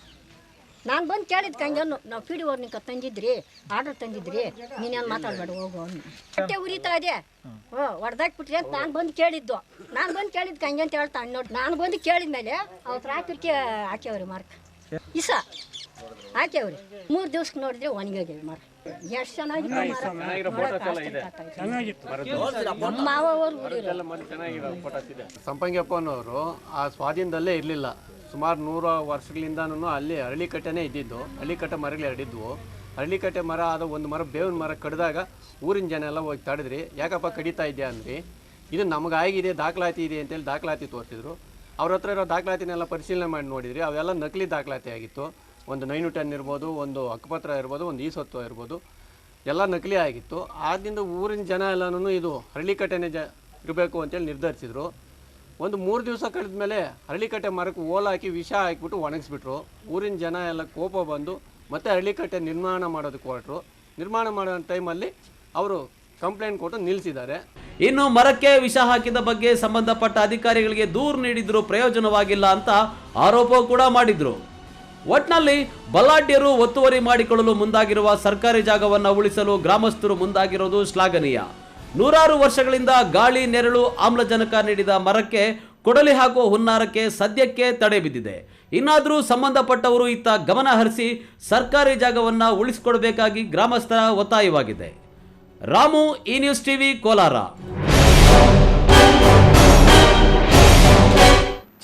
ನಾನು ಬಂದು ಕೇಳಿದ್ ಕಂಗನ್ನು, ನಾವು ಪಿ ಡಿ ಓರ್ನಿಕ ತಂದಿದ್ರಿ, ಆರ್ಡರ್ ತಂದಿದ್ರಿ, ನೀನೇನು ಮಾತಾಡಬೇಡ ಹೋಗು ಅನ್ನು. ಹೊಟ್ಟೆ ಉರಿತಾ ಇದೆ, ಹೊಡೆದಾಕ್ಬಿಟ್ರಿ ಅಂತ ನಾನು ಬಂದು ಕೇಳಿದ್ದು. ನಾನು ಬಂದು ಕೇಳಿದ್ದು ಕಂಗೆ ಅಂತ ಹೇಳ್ತಾನೆ ನೋಡಿ. ನಾನು ಬಂದು ಕೇಳಿದ್ಮೇಲೆ ಅವತ್ತು ರಾತ್ರಿಗೆ ಹಾಕ್ಯವ್ರಿ ಮಾರ್ಕ್ ಇಸ ಹಾಕ್ಯವ್ರಿ. 3 ದಿವ್ಸಕ್ಕೆ ನೋಡಿದ್ರೆ ಒಣಗೋಗ್ಯವಿ ಮರ. ಎಷ್ಟು ಚೆನ್ನಾಗಿತ್ತು ಮಾವ ಅವರು. ಸಂಪಂಗಿಯಪ್ಪನವರು ಆ ಸ್ವಾಧೀನದಲ್ಲೇ ಇರಲಿಲ್ಲ. ಸುಮಾರು 100 ವರ್ಷಗಳಿಂದನೂ ಅಲ್ಲಿ ಅರಳಿಕಟ್ಟೆನೇ ಇದ್ದಿದ್ದು. ಅರಳಿಕಟ್ಟೆ ಮರಗಳು ಹರಡಿದ್ವು. ಅರಳಿಕಟ್ಟೆ ಮರ ಆದ ಒಂದು ಮರ ಬೇವಿನ ಮರ ಕಡಿದಾಗ ಊರಿನ ಜನ ಎಲ್ಲ ಹೋಗಿ ತಡೆದ್ರಿ. ಯಾಕಪ್ಪ ಕಡಿತಾ ಇದೆಯಾ ಅಂದ್ರಿ. ಇದು ನಮಗಾಗಿದೆ, ದಾಖಲಾತಿ ಇದೆ ಅಂತೇಳಿ ದಾಖಲಾತಿ ತೋರಿಸಿದ್ರು. ಅವ್ರ ಹತ್ರ ಇರೋ ದಾಖಲಾತಿನೆಲ್ಲ ಪರಿಶೀಲನೆ ಮಾಡಿ ನೋಡಿದ್ರಿ. ಅವೆಲ್ಲ ನಕಲಿ ದಾಖಲಾತಿ ಆಗಿತ್ತು. ಒಂದು 9 ಟನ್ ಇರ್ಬೋದು, ಒಂದು ಹಕ್ಕುಪತ್ರ ಇರ್ಬೋದು, ಒಂದು ಈಸತ್ವ ಇರ್ಬೋದು, ಎಲ್ಲ ನಕಲಿ ಆಗಿತ್ತು. ಆದ್ದರಿಂದ ಊರಿನ ಜನ ಎಲ್ಲನೂ ಇದು ಅರಳಿಕಟ್ಟೆನೇ ಇರಬೇಕು ಅಂತೇಳಿ ನಿರ್ಧರಿಸಿದರು. ಒಂದು 3 ದಿವಸ ಕಳೆದ ಮೇಲೆ ಅರಳಿಕಟ್ಟೆ ಮರಕ್ಕೆ ಹಾಕಿ ವಿಷ ಹಾಕಿಬಿಟ್ಟು ಒಣಗಿಸ್ಬಿಟ್ರು. ಊರಿನ ಜನ ಎಲ್ಲ ಕೋಪ ಬಂದು ಮತ್ತೆ ಅರಳಿಕಟ್ಟೆ ನಿರ್ಮಾಣ ಮಾಡೋದಕ್ಕೆ ಹೊರಟರು. ನಿರ್ಮಾಣ ಮಾಡೋ ಟೈಮಲ್ಲಿ ಅವರು ಕಂಪ್ಲೇಂಟ್ ಕೊಟ್ಟು ನಿಲ್ಲಿಸಿದ್ದಾರೆ. ಇನ್ನು ಮರಕ್ಕೆ ವಿಷ ಹಾಕಿದ ಬಗ್ಗೆ ಸಂಬಂಧಪಟ್ಟ ಅಧಿಕಾರಿಗಳಿಗೆ ದೂರು ನೀಡಿದ್ರು, ಪ್ರಯೋಜನವಾಗಿಲ್ಲ ಅಂತ ಆರೋಪ ಕೂಡ ಮಾಡಿದ್ರು. ಒಟ್ನಲ್ಲಿ ಬಲಾಢ್ಯರು ಒತ್ತುವರಿ ಮಾಡಿಕೊಳ್ಳಲು ಮುಂದಾಗಿರುವ ಸರ್ಕಾರಿ ಜಾಗವನ್ನು ಉಳಿಸಲು ಗ್ರಾಮಸ್ಥರು ಮುಂದಾಗಿರೋದು ಶ್ಲಾಘನೀಯ. 100 ವರ್ಷಗಳಿಂದ ಗಾಳಿ, ನೆರಳು, ಆಮ್ಲಜನಕ ನೀಡಿದ ಮರಕ್ಕೆ ಕೊಡಲಿ ಹಾಕುವ ಹುನ್ನಾರಕ್ಕೆ ಸದ್ಯಕ್ಕೆ ತಡೆ ಬಿದ್ದಿದೆ. ಇನ್ನಾದರೂ ಸಂಬಂಧಪಟ್ಟವರು ಇತ್ತ ಗಮನ ಹರಿಸಿ ಸರ್ಕಾರಿ ಜಾಗವನ್ನು ಉಳಿಸಿಕೊಡಬೇಕಾಗಿ ಗ್ರಾಮಸ್ಥರ ಒತ್ತಾಯವಾಗಿದೆ. ರಾಮು, ಈ ನ್ಯೂಸ್ ಟಿವಿ, ಕೋಲಾರ.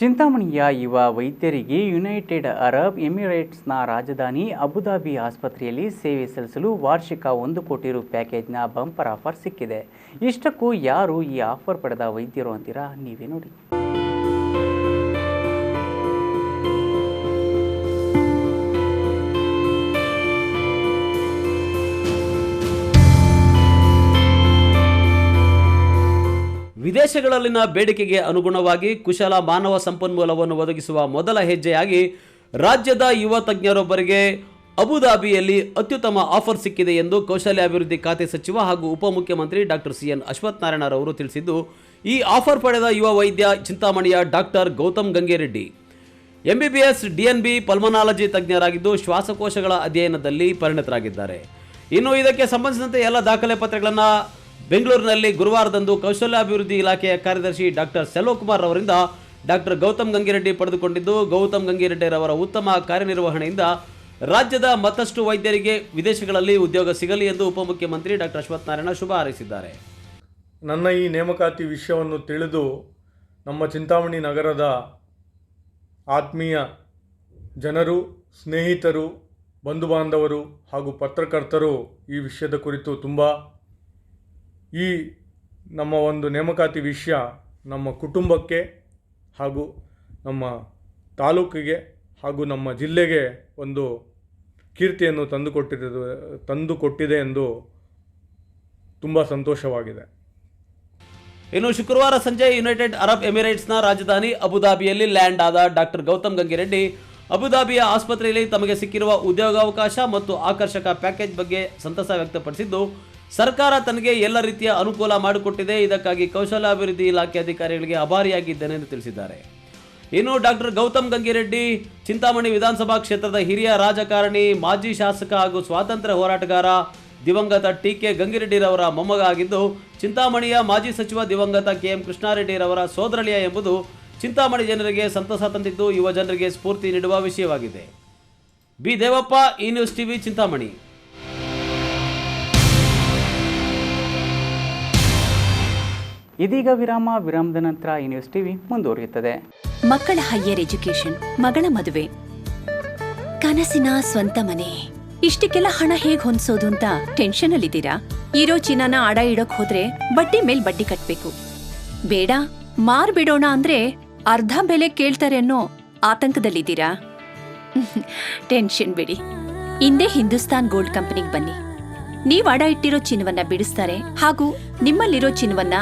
ಚಿಂತಾಮಣಿಯ ಯುವ ವೈದ್ಯರಿಗೆ ಯುನೈಟೆಡ್ ಅರಬ್ ಎಮಿರೇಟ್ಸ್ನ ರಾಜಧಾನಿ ಅಬುಧಾಬಿ ಆಸ್ಪತ್ರೆಯಲ್ಲಿ ಸೇವೆ ಸಲ್ಲಿಸಲು ವಾರ್ಷಿಕ 1 ಕೋಟಿ ರು ಪ್ಯಾಕೇಜ್ನ ಬಂಪರ್ ಆಫರ್ ಸಿಕ್ಕಿದೆ. ಇಷ್ಟಕ್ಕೂ ಯಾರು ಈ ಆಫರ್ ಪಡೆದ ವೈದ್ಯರು ಅಂತೀರಾ? ನೀವೇ ನೋಡಿ. ವಿದೇಶಗಳಲ್ಲಿನ ಬೇಡಿಕೆಗೆ ಅನುಗುಣವಾಗಿ ಕುಶಲ ಮಾನವ ಸಂಪನ್ಮೂಲವನ್ನು ಒದಗಿಸುವ ಮೊದಲ ಹೆಜ್ಜೆಯಾಗಿ ರಾಜ್ಯದ ಯುವ ತಜ್ಞರೊಬ್ಬರಿಗೆ ಅಬುಧಾಬಿಯಲ್ಲಿ ಅತ್ಯುತ್ತಮ ಆಫರ್ ಸಿಕ್ಕಿದೆ ಎಂದು ಕೌಶಲ್ಯಾಭಿವೃದ್ಧಿ ಖಾತೆ ಸಚಿವ ಹಾಗೂ ಉಪಮುಖ್ಯಮಂತ್ರಿ ಡಾಕ್ಟರ್ CN ಅಶ್ವತ್ಥನಾರಾಯಣರವರು ತಿಳಿಸಿದ್ದು, ಈ ಆಫರ್ ಪಡೆದ ಯುವ ವೈದ್ಯ ಚಿಂತಾಮಣಿಯ doctor Gautam Gangereddy. MBBS DNB pulmonology ತಜ್ಞರಾಗಿದ್ದು ಶ್ವಾಸಕೋಶಗಳ ಅಧ್ಯಯನದಲ್ಲಿ ಪರಿಣತರಾಗಿದ್ದಾರೆ. ಇನ್ನು ಇದಕ್ಕೆ ಸಂಬಂಧಿಸಿದಂತೆ ಎಲ್ಲ ದಾಖಲೆ ಪತ್ರಗಳನ್ನು ಬೆಂಗಳೂರಿನಲ್ಲಿ ಗುರುವಾರದಂದು ಕೌಶಲ್ಯಾಭಿವೃದ್ಧಿ ಇಲಾಖೆಯ ಕಾರ್ಯದರ್ಶಿ ಡಾಕ್ಟರ್ ಸೆಲ್ವಕುಮಾರ್ ಅವರಿಂದ ಡಾಕ್ಟರ್ ಗೌತಮ್ ಗಂಗೇರೆಡ್ಡಿ ಪಡೆದುಕೊಂಡಿದ್ದು, ಗೌತಮ್ ಗಂಗೇರೆಡ್ಡಿರವರ ಉತ್ತಮ ಕಾರ್ಯನಿರ್ವಹಣೆಯಿಂದ ರಾಜ್ಯದ ಮತ್ತಷ್ಟು ವೈದ್ಯರಿಗೆ ವಿದೇಶಗಳಲ್ಲಿ ಉದ್ಯೋಗ ಸಿಗಲಿ ಎಂದು ಉಪಮುಖ್ಯಮಂತ್ರಿ ಡಾಕ್ಟರ್ ಅಶ್ವತ್ಥನಾರಾಯಣ ಶುಭ ಹಾರೈಸಿದ್ದಾರೆ. ನನ್ನ ಈ ನೇಮಕಾತಿ ವಿಷಯವನ್ನು ತಿಳಿದು ನಮ್ಮ ಚಿಂತಾಮಣಿ ನಗರದ ಆತ್ಮೀಯ ಜನರು, ಸ್ನೇಹಿತರು, ಬಂಧು ಬಾಂಧವರು ಹಾಗೂ ಪತ್ರಕರ್ತರು ಈ ವಿಷಯದ ಕುರಿತು ಈ ನಮ್ಮ ಒಂದು ನೇಮಕಾತಿ ವಿಷಯ ನಮ್ಮ ಕುಟುಂಬಕ್ಕೆ ಹಾಗೂ ನಮ್ಮ ತಾಲೂಕಿಗೆ ಹಾಗೂ ನಮ್ಮ ಜಿಲ್ಲೆಗೆ ಒಂದು ಕೀರ್ತಿಯನ್ನು ತಂದುಕೊಟ್ಟಿದೆ ಎಂದು ತುಂಬ ಸಂತೋಷವಾಗಿದೆ. ಇನ್ನು ಶುಕ್ರವಾರ ಸಂಜೆ ಯುನೈಟೆಡ್ ಅರಬ್ ಎಮಿರೇಟ್ಸ್ನ ರಾಜಧಾನಿ ಅಬುಧಾಬಿಯಲ್ಲಿ ಲ್ಯಾಂಡ್ ಆದ ಡಾಕ್ಟರ್ ಗೌತಮ್ ಗಂಗೇರೆಡ್ಡಿ ಅಬುಧಾಬಿಯ ಆಸ್ಪತ್ರೆಯಲ್ಲಿ ತಮಗೆ ಸಿಕ್ಕಿರುವ ಉದ್ಯೋಗಾವಕಾಶ ಮತ್ತು ಆಕರ್ಷಕ ಪ್ಯಾಕೇಜ್ ಬಗ್ಗೆ ಸಂತಸ ವ್ಯಕ್ತಪಡಿಸಿದ್ದು, ಸರ್ಕಾರ ತನಗೆ ಎಲ್ಲ ರೀತಿಯ ಅನುಕೂಲ ಮಾಡಿಕೊಟ್ಟಿದೆ, ಇದಕ್ಕಾಗಿ ಕೌಶಲ್ಯಾಭಿವೃದ್ಧಿ ಇಲಾಖೆ ಅಧಿಕಾರಿಗಳಿಗೆ ಆಭಾರಿಯಾಗಿದ್ದೇನೆ ಎಂದು ತಿಳಿಸಿದ್ದಾರೆ. ಇನ್ನು ಡಾಕ್ಟರ್ ಗೌತಮ್ ಗಂಗೇರೆಡ್ಡಿ ಚಿಂತಾಮಣಿ ವಿಧಾನಸಭಾ ಕ್ಷೇತ್ರದ ಹಿರಿಯ ರಾಜಕಾರಣಿ, ಮಾಜಿ ಶಾಸಕ ಹಾಗೂ ಸ್ವಾತಂತ್ರ್ಯ ಹೋರಾಟಗಾರ ದಿವಂಗತ TK ಗಂಗಿರೆಡ್ಡಿರವರ ಮೊಮ್ಮಗ ಆಗಿದ್ದು, ಚಿಂತಾಮಣಿಯ ಮಾಜಿ ಸಚಿವ ದಿವಂಗತ KM ಕೃಷ್ಣಾರೆಡ್ಡಿರವರ ಸೋದರಳಿಯ ಎಂಬುದು ಚಿಂತಾಮಣಿ ಜನರಿಗೆ ಸಂತಸ ತಂದಿದ್ದು, ಯುವ ಜನರಿಗೆ ಸ್ಫೂರ್ತಿ ನೀಡುವ ವಿಷಯವಾಗಿದೆ. ಬಿ ದೇವಪ್ಪ, ಈ ನ್ಯೂಸ್ ಟಿವಿ, ಚಿಂತಾಮಣಿ. ಇದೀಗ ವಿರಾಮದ ನಂತರ ಈ ನ್ಯೂಸ್ ಟಿವಿ ಮುಂದುವರಿಯುತ್ತದೆ. ಮಕ್ಕಳ ಹೈಯರ್ ಎಜುಕೇಶನ್, ಮಗಳ ಮದುವೆ, ಕನಸಿನ ಸ್ವಂತ ಮನೆ, ಇಷ್ಟಕ್ಕೆಲ್ಲ ಹಣ ಹೇಗ್ ಹೊಂದ್ಸೋದು ಅಂತ ಟೆನ್ಷನ್ ಅಲ್ಲಿದ್ದೀರಾ? ಇರೋ ಚಿನ್ನನ ಅಡ ಇಡೋಕ್ ಹೋದ್ರೆ ಬಡ್ಡಿ ಮೇಲ್ ಬಡ್ಡಿ ಕಟ್ಬೇಕು. ಬೇಡ, ಮಾರ್ಬಿಡೋಣ ಅಂದ್ರೆ ಅರ್ಧ ಬೆಲೆ ಕೇಳ್ತಾರೆ ಅನ್ನೋ ಆತಂಕದಲ್ಲಿದ್ದೀರಾ? ಟೆನ್ಷನ್ ಬಿಡಿ, ಇಂದೇ ಹಿಂದೂಸ್ತಾನ್ ಗೋಲ್ಡ್ ಕಂಪನಿಗೆ ಬನ್ನಿ. ನೀವ್ ಅಡ ಇಟ್ಟಿರೋ ಚಿನ್ನವನ್ನ ಬಿಡಿಸ್ತಾರೆ ಹಾಗೂ ನಿಮ್ಮಲ್ಲಿರೋ ಚಿನ್ನವನ್ನ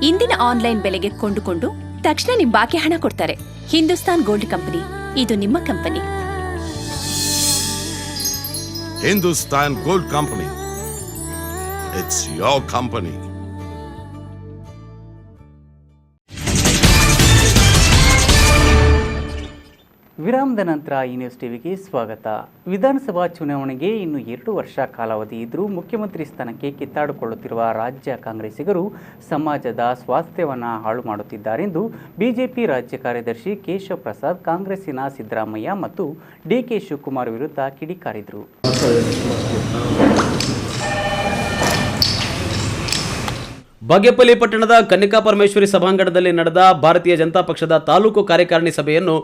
ಇಂದಿನ ಆನ್ಲೈನ್ ಬೆಲೆಗೆ ಕೊಂಡುಕೊಂಡು ತಕ್ಷಣ ನಿಮ್ ಬಾಕಿ ಹಣ ಕೊಡ್ತಾರೆ. ಹಿಂದೂಸ್ತಾನ್ ಗೋಲ್ಡ್ ಕಂಪನಿ, ಇದು ನಿಮ್ಮ company. Hindustan Gold Company. It's your company. ವಿರಾಮದ ನಂತರ ಈ ನ್ಯೂಸ್ ಟಿವಿಗೆ ಸ್ವಾಗತ. ವಿಧಾನಸಭಾ ಚುನಾವಣೆಗೆ ಇನ್ನು 2 ವರ್ಷ ಕಾಲಾವಧಿ ಇದ್ದರೂ ಮುಖ್ಯಮಂತ್ರಿ ಸ್ಥಾನಕ್ಕೆ ಕಿತ್ತಾಡಿಕೊಳ್ಳುತ್ತಿರುವ ರಾಜ್ಯ ಕಾಂಗ್ರೆಸ್ಸಿಗರು ಸಮಾಜದ ಸ್ವಾಸ್ಥ್ಯವನ್ನು ಹಾಳು ಮಾಡುತ್ತಿದ್ದಾರೆಂದು ಬಿಜೆಪಿ ರಾಜ್ಯ ಕಾರ್ಯದರ್ಶಿ ಕೇಶವ ಪ್ರಸಾದ್ ಕಾಂಗ್ರೆಸ್ಸಿನ ಸಿದ್ದರಾಮಯ್ಯ ಮತ್ತು ಡಿಕೆ ಶಿವಕುಮಾರ್ ವಿರುದ್ಧ ಕಿಡಿಕಾರಿದರು. ಬಾಗೇಪಲ್ಲಿ ಪಟ್ಟಣದ ಕನ್ನಿಕಾ ಪರಮೇಶ್ವರಿ ಸಭಾಂಗಣದಲ್ಲಿ ನಡೆದ ಭಾರತೀಯ ಜನತಾ ಪಕ್ಷದ ತಾಲೂಕು ಕಾರ್ಯಕಾರಿಣಿ ಸಭೆಯನ್ನು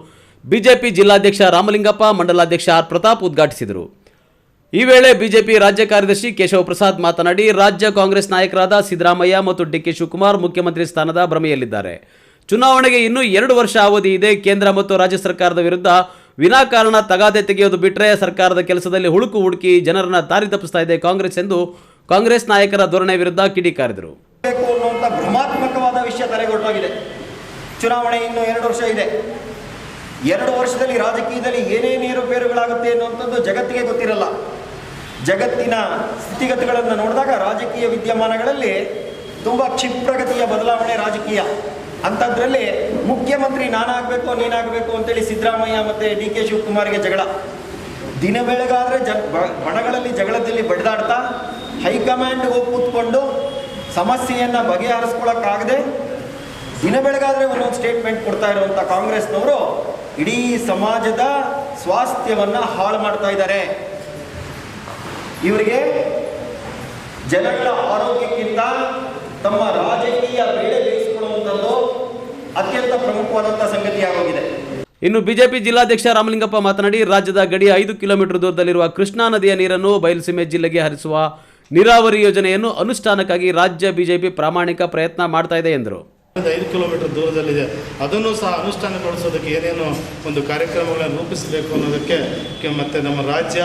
ಬಿಜೆಪಿ ಜಿಲ್ಲಾಧ್ಯಕ್ಷ ರಾಮಲಿಂಗಪ್ಪ, ಮಂಡಲಾಧ್ಯಕ್ಷ ಆರ್ ಪ್ರತಾಪ್ ಉದ್ಘಾಟಿಸಿದರು. ಈ ವೇಳೆ ಬಿಜೆಪಿ ರಾಜ್ಯ ಕಾರ್ಯದರ್ಶಿ ಕೇಶವ ಪ್ರಸಾದ್ ಮಾತನಾಡಿ, ರಾಜ್ಯ ಕಾಂಗ್ರೆಸ್ ನಾಯಕರಾದ ಸಿದ್ದರಾಮಯ್ಯ ಮತ್ತು ಡಿಕೆ ಶಿವಕುಮಾರ್ ಮುಖ್ಯಮಂತ್ರಿ ಸ್ಥಾನದ ಭ್ರಮೆಯಲ್ಲಿದ್ದಾರೆ. ಚುನಾವಣೆಗೆ ಇನ್ನೂ 2 ವರ್ಷ ಅವಧಿ ಇದೆ. ಕೇಂದ್ರ ಮತ್ತು ರಾಜ್ಯ ಸರ್ಕಾರದ ವಿರುದ್ಧ ವಿನಾಕಾರಣ ತಗಾದೆ ತೆಗೆಯೋದು ಬಿಟ್ಟರೆ ಸರ್ಕಾರದ ಕೆಲಸದಲ್ಲಿ ಹುಡುಕು ಹುಡುಕಿ ಜನರನ್ನ ದಾರಿ ತಪ್ಪಿಸ್ತಾ ಇದೆ ಕಾಂಗ್ರೆಸ್ ಎಂದು ಕಾಂಗ್ರೆಸ್ ನಾಯಕರ ಧೋರಣೆ ವಿರುದ್ಧ ಕಿಡಿಕಾರಿದರು. ಭ್ರಮಾತ್ಮಕವಾದ ವಿಷಯ ತಲೆಗೊಟ್ಟೋಗಿದೆ. ಚುನಾವಣೆ ಇನ್ನು 2 ವರ್ಷ ಇದೆ. 2 ವರ್ಷದಲ್ಲಿ ರಾಜಕೀಯದಲ್ಲಿ ಏನೇನು ಏರುಪೇರುಗಳಾಗುತ್ತೆ ಅನ್ನುವಂಥದ್ದು ಜಗತ್ತಿಗೆ ಗೊತ್ತಿರಲ್ಲ. ಜಗತ್ತಿನ ಸ್ಥಿತಿಗತಿಗಳನ್ನು ನೋಡಿದಾಗ ರಾಜಕೀಯ ವಿದ್ಯಮಾನಗಳಲ್ಲಿ ತುಂಬ ಕ್ಷಿಪ್ರಗತಿಯ ಬದಲಾವಣೆ ರಾಜಕೀಯ. ಅಂಥದ್ರಲ್ಲಿ ಮುಖ್ಯಮಂತ್ರಿ ನಾನಾಗಬೇಕು ನೀನಾಗಬೇಕು ಅಂತೇಳಿ ಸಿದ್ದರಾಮಯ್ಯ ಮತ್ತು ಡಿ ಕೆ ಶಿವಕುಮಾರ್ಗೆ ಜಗಳ. ದಿನ ಬೆಳಗಾದರೆ ಬಣಗಳಲ್ಲಿ ಜಗಳದಲ್ಲಿ ಬಡಿದಾಡ್ತಾ ಹೈಕಮಾಂಡ್ಗೆ ಹೋಗಿ ಕೂತ್ಕೊಂಡು ಸಮಸ್ಯೆಯನ್ನು ಬಗೆಹರಿಸ್ಕೊಳ್ಳೋಕ್ಕಾಗದೆ ದಿನ ಬೆಳಗಾದರೆ ಒಂದೊಂದು ಸ್ಟೇಟ್ಮೆಂಟ್ ಕೊಡ್ತಾ ಇರುವಂಥ ಕಾಂಗ್ರೆಸ್ನವರು ಇಡೀ ಸಮಾಜದ ಸ್ವಾಸ್ಥ್ಯವನ್ನು ಹಾಳು ಮಾಡ್ತಾ ಇದ್ದಾರೆ. ಇವರಿಗೆ ಜನಗಳ ಆರೋಗ್ಯಕ್ಕಿಂತ ತಮ್ಮ ರಾಜಕೀಯ ಬೇಳೆ ಬೇಯಿಸಿಕೊಳ್ಳುವಂಥದ್ದು ಅತ್ಯಂತ ಪ್ರಮುಖವಾದಂಥ ಸಂಗತಿಯಾಗೋಗಿದೆ. ಇನ್ನು ಬಿಜೆಪಿ ಜಿಲ್ಲಾಧ್ಯಕ್ಷ ರಾಮಲಿಂಗಪ್ಪ ಮಾತನಾಡಿ, ರಾಜ್ಯದ ಗಡಿಯ 5 ಕಿಲೋಮೀಟರ್ ದೂರದಲ್ಲಿರುವ ಕೃಷ್ಣಾ ನದಿಯ ನೀರನ್ನು ಬಯಲುಸೀಮೆ ಜಿಲ್ಲೆಗೆ ಹರಿಸುವ ನೀರಾವರಿ ಯೋಜನೆಯನ್ನು ಅನುಷ್ಠಾನಕ್ಕಾಗಿ ರಾಜ್ಯ ಬಿಜೆಪಿ ಪ್ರಾಮಾಣಿಕ ಪ್ರಯತ್ನ ಮಾಡ್ತಾ ಇದೆ ಎಂದರು. 5 ಕಿಲೋಮೀಟರ್ ದೂರದಲ್ಲಿದೆ. ಅದನ್ನು ಸಹ ಅನುಷ್ಠಾನಗೊಳಿಸೋದಕ್ಕೆ ಏನೇನು ಒಂದು ಕಾರ್ಯಕ್ರಮಗಳನ್ನು ರೂಪಿಸಬೇಕು ಅನ್ನೋದಕ್ಕೆ ಮತ್ತು ನಮ್ಮ ರಾಜ್ಯ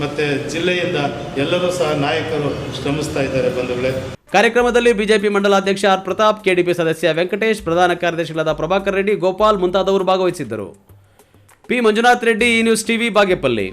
ಮತ್ತು ಜಿಲ್ಲೆಯಿಂದ ಎಲ್ಲರೂ ಸಹ ನಾಯಕರು ಶ್ರಮಿಸ್ತಾ ಇದ್ದಾರೆ ಬಂಧುಗಳೇ. ಕಾರ್ಯಕ್ರಮದಲ್ಲಿ ಬಿಜೆಪಿ ಮಂಡಲಾಧ್ಯಕ್ಷ ಆರ್ ಪ್ರತಾಪ್, ಕೆಡಿಪಿ ಸದಸ್ಯ ವೆಂಕಟೇಶ್, ಪ್ರಧಾನ ಕಾರ್ಯದರ್ಶಿಗಳಾದ ಪ್ರಭಾಕರ್ ರೆಡ್ಡಿ, ಗೋಪಾಲ್ ಮುಂತಾದವರು ಭಾಗವಹಿಸಿದ್ದರು. ಪಿ ಮಂಜುನಾಥ್ ರೆಡ್ಡಿ, ಈ ನ್ಯೂಸ್ ಟಿವಿ, ಬಾಗೇಪಲ್ಲಿ.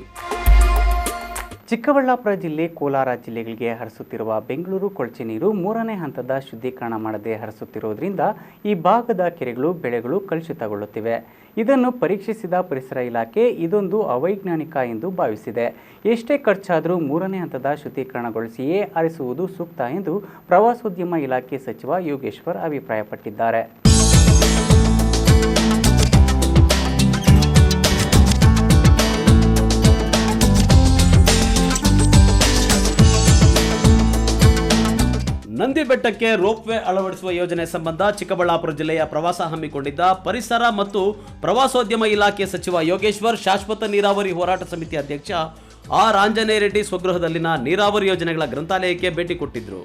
ಚಿಕ್ಕಬಳ್ಳಾಪುರ ಜಿಲ್ಲೆ, ಕೋಲಾರ ಜಿಲ್ಲೆಗಳಿಗೆ ಹರಿಸುತ್ತಿರುವ ಬೆಂಗಳೂರು ಕೊಳಚೆ ನೀರು 3ನೇ ಹಂತದ ಶುದ್ಧೀಕರಣ ಮಾಡದೆ ಹರಿಸುತ್ತಿರುವುದರಿಂದ ಈ ಭಾಗದ ಕೆರೆಗಳು, ಬೆಳೆಗಳು ಕಲುಷಿತಗೊಳ್ಳುತ್ತಿವೆ. ಇದನ್ನು ಪರೀಕ್ಷಿಸಿದ ಪರಿಸರ ಇಲಾಖೆ ಇದೊಂದು ಅವೈಜ್ಞಾನಿಕ ಎಂದು ಭಾವಿಸಿದೆ. ಎಷ್ಟೇ ಖರ್ಚಾದರೂ 3ನೇ ಹಂತದ ಶುದ್ಧೀಕರಣಗೊಳಿಸಿಯೇ ಹರಿಸುವುದು ಸೂಕ್ತ ಎಂದು ಪ್ರವಾಸೋದ್ಯಮ ಇಲಾಖೆ ಸಚಿವ ಯೋಗೇಶ್ವರ್ ಅಭಿಪ್ರಾಯಪಟ್ಟಿದ್ದಾರೆ. ನಂದಿ ಬೆಟ್ಟಕ್ಕೆ ರೋಪ್ವೇ ಅಳವಡಿಸುವ ಯೋಜನೆ ಸಂಬಂಧ ಚಿಕ್ಕಬಳ್ಳಾಪುರ ಜಿಲ್ಲೆಯ ಪ್ರವಾಸ ಹಮ್ಮಿಕೊಂಡಿದ್ದ ಪರಿಸರ ಮತ್ತು ಪ್ರವಾಸೋದ್ಯಮ ಇಲಾಖೆ ಸಚಿವ ಯೋಗೇಶ್ವರ್ ಶಾಶ್ವತ ನೀರಾವರಿ ಹೋರಾಟ ಸಮಿತಿ ಅಧ್ಯಕ್ಷ ಆರ್ ಆಂಜನೇಯ ರೆಡ್ಡಿ ಸ್ವಗೃಹದಲ್ಲಿನ ನೀರಾವರಿ ಯೋಜನೆಗಳ ಗ್ರಂಥಾಲಯಕ್ಕೆ ಭೇಟಿ ಕೊಟ್ಟಿದ್ದರು.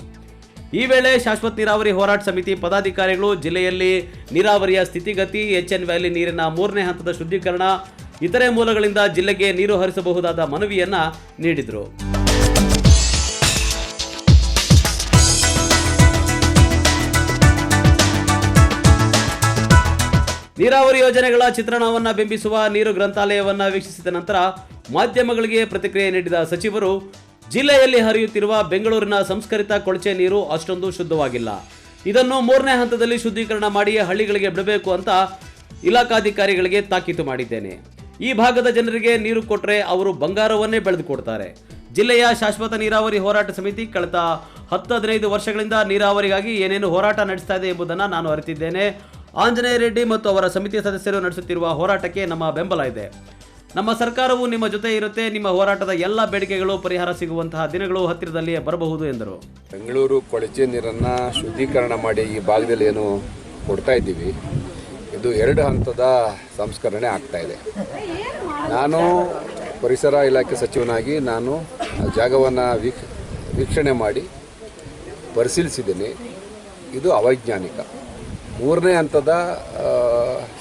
ಈ ವೇಳೆ ಶಾಶ್ವತ ನೀರಾವರಿ ಹೋರಾಟ ಸಮಿತಿ ಪದಾಧಿಕಾರಿಗಳು ಜಿಲ್ಲೆಯಲ್ಲಿ ನೀರಾವರಿಯ ಸ್ಥಿತಿಗತಿ, ಎಚ್ಎನ್ ವ್ಯಾಲಿ ನೀರಿನ 3ನೇ ಹಂತದ ಶುದ್ಧೀಕರಣ, ಇತರೆ ಮೂಲಗಳಿಂದ ಜಿಲ್ಲೆಗೆ ನೀರು ಹರಿಸಬಹುದಾದ ಮನವಿಯನ್ನ ನೀಡಿದರು. ನೀರಾವರಿ ಯೋಜನೆಗಳ ಚಿತ್ರಣವನ್ನು ಬಿಂಬಿಸುವ ನೀರು ಗ್ರಂಥಾಲಯವನ್ನು ವೀಕ್ಷಿಸಿದ ನಂತರ ಮಾಧ್ಯಮಗಳಿಗೆ ಪ್ರತಿಕ್ರಿಯೆ ನೀಡಿದ ಸಚಿವರು, ಜಿಲ್ಲೆಯಲ್ಲಿ ಹರಿಯುತ್ತಿರುವ ಬೆಂಗಳೂರಿನ ಸಂಸ್ಕರಿತ ಕೊಳಚೆ ನೀರು ಅಷ್ಟೊಂದು ಶುದ್ಧವಾಗಿಲ್ಲ. ಇದನ್ನು 3ನೇ ಹಂತದಲ್ಲಿ ಶುದ್ಧೀಕರಣ ಮಾಡಿ ಹಳ್ಳಿಗಳಿಗೆ ಬಿಡಬೇಕು ಅಂತ ಇಲಾಖಾಧಿಕಾರಿಗಳಿಗೆ ತಾಕೀತು ಮಾಡಿದ್ದೇನೆ. ಈ ಭಾಗದ ಜನರಿಗೆ ನೀರು ಕೊಟ್ಟರೆ ಅವರು ಬಂಗಾರವನ್ನೇ ಬೆಳೆದು ಕೊಡ್ತಾರೆ. ಜಿಲ್ಲೆಯ ಶಾಶ್ವತ ನೀರಾವರಿ ಹೋರಾಟ ಸಮಿತಿ ಕಳೆದ 10-15 ವರ್ಷಗಳಿಂದ ನೀರಾವರಿಗಾಗಿ ಏನೇನು ಹೋರಾಟ ನಡೆಸ್ತಾ ಇದೆ ಎಂಬುದನ್ನು ನಾನು ಅರಿತಿದ್ದೇನೆ. ಆಂಜನೇಯ ರೆಡ್ಡಿ ಮತ್ತು ಅವರ ಸಮಿತಿಯ ಸದಸ್ಯರು ನಡೆಸುತ್ತಿರುವ ಹೋರಾಟಕ್ಕೆ ನಮ್ಮ ಬೆಂಬಲ ಇದೆ. ನಮ್ಮ ಸರ್ಕಾರವು ನಿಮ್ಮ ಜೊತೆ ಇರುತ್ತೆ. ನಿಮ್ಮ ಹೋರಾಟದ ಎಲ್ಲ ಬೇಡಿಕೆಗಳು ಪರಿಹಾರ ಸಿಗುವಂತಹ ದಿನಗಳು ಹತ್ತಿರದಲ್ಲಿಯೇ ಬರಬಹುದು ಎಂದರು. ಬೆಂಗಳೂರು ಕೊಳಚೆ ನೀರನ್ನು ಶುದ್ಧೀಕರಣ ಮಾಡಿ ಈ ಭಾಗದಲ್ಲಿ ಏನು ಕೊಡ್ತಾ ಇದ್ದೀವಿ, ಇದು 2 ಹಂತದ ಸಂಸ್ಕರಣೆ ಆಗ್ತಾ ಇದೆ. ನಾನು ಪರಿಸರ ಇಲಾಖೆ ಸಚಿವನಾಗಿ ನಾನು ಜಾಗವನ್ನು ವೀಕ್ಷಣೆ ಮಾಡಿ ಪರಿಶೀಲಿಸಿದ್ದೀನಿ. ಇದು ಅವೈಜ್ಞಾನಿಕ. 3ನೇ ಹಂತದ